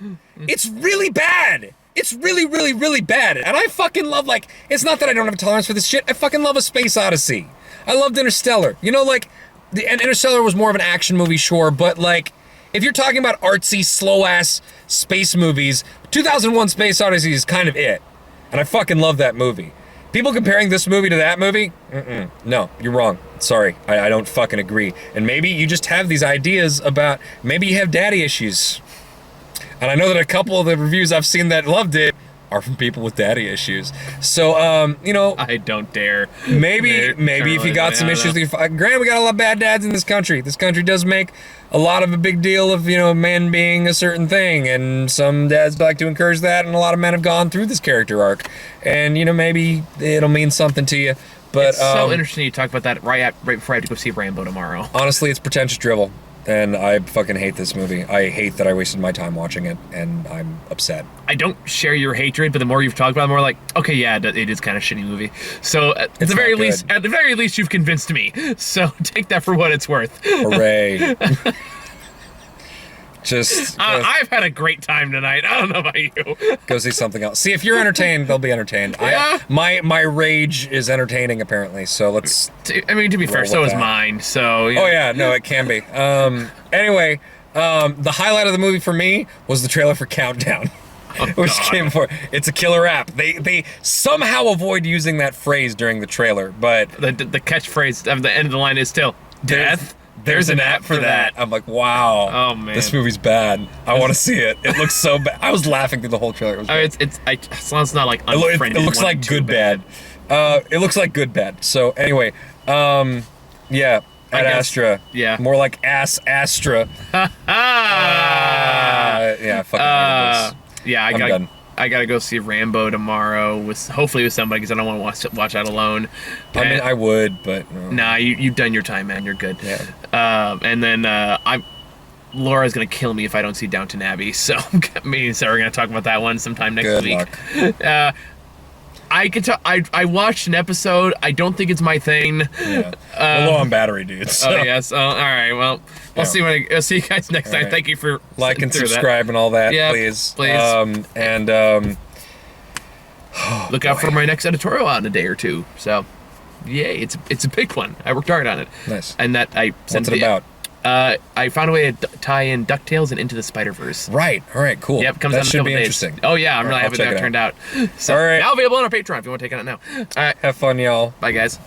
It's really bad. It's really, really, really bad. And I fucking love, like, it's not that I don't have a tolerance for this shit. I fucking love A Space Odyssey. I loved Interstellar. You know, like, and Interstellar was more of an action movie, sure, but, like, if you're talking about artsy, slow-ass space movies, 2001 Space Odyssey is kind of it. And I fucking love that movie. People comparing this movie to that movie? No, you're wrong. Sorry, I don't fucking agree. And maybe you just have these ideas about, maybe you have daddy issues. And I know that a couple of the reviews I've seen that loved it are from people with daddy issues. So, you know, I don't dare. Maybe if you got some issues with your, granted, we got a lot of bad dads in this country. This country does make a lot of a big deal of, you know, men being a certain thing, and some dads like to encourage that, and a lot of men have gone through this character arc. And, you know, maybe it'll mean something to you. But it's so interesting you talk about that right before I have to go see Rambo tomorrow. Honestly, it's pretentious drivel. And I fucking hate this movie. I hate that I wasted my time watching it, and I'm upset. I don't share your hatred, but the more you've talked about it, the more like, okay, yeah, it is kind of a shitty movie. So at the very least, you've convinced me. So take that for what it's worth. Hooray. Just I've had a great time tonight. I don't know about you. Go see something else. See, if you're entertained, they'll be entertained. Yeah. My rage is entertaining, apparently. So let's. I mean, to be fair, so is mine. So. Oh yeah, no, it can be. Anyway, the highlight of the movie for me was the trailer for Countdown. Which came before. It's a killer app. They somehow avoid using that phrase during the trailer, but the catchphrase at the end of the line is still death. There's an app for that. I'm like, wow. Oh man, this movie's bad. I want to see it. It looks so bad. I was laughing through the whole trailer. As long as it's not like unfriended. It looks like good bad. It looks like good bad. So anyway, yeah, at Astra. Yeah. More like Astra. Yeah, fucking. Yeah, I'm done. I gotta go see Rambo tomorrow hopefully with somebody, because I don't want to watch that alone. I mean, I would, but no. Nah, you've done your time, man. You're good. Yeah. And then Laura's gonna kill me if I don't see Downton Abbey. So me and Sarah are gonna talk about that one sometime next week. Luck. I watched an episode. I don't think it's my thing. Yeah. We're low on battery, dude. So. Oh yes. All right. Well, I'll see you guys next time. Thank you for like and subscribe and all that, please. Look out for my next editorial out in a day or two. So, yay! It's a big one. I worked hard on it. Nice. And that I sent What's it about? I found a way to tie in DuckTales and Into the Spider-Verse. Right. All right. Cool. Yep. Comes out in a should couple be days. Interesting. Oh yeah, I'm really happy that turned out. So, all right. Now available on our Patreon if you want to take it out now. All right. Have fun, y'all. Bye, guys.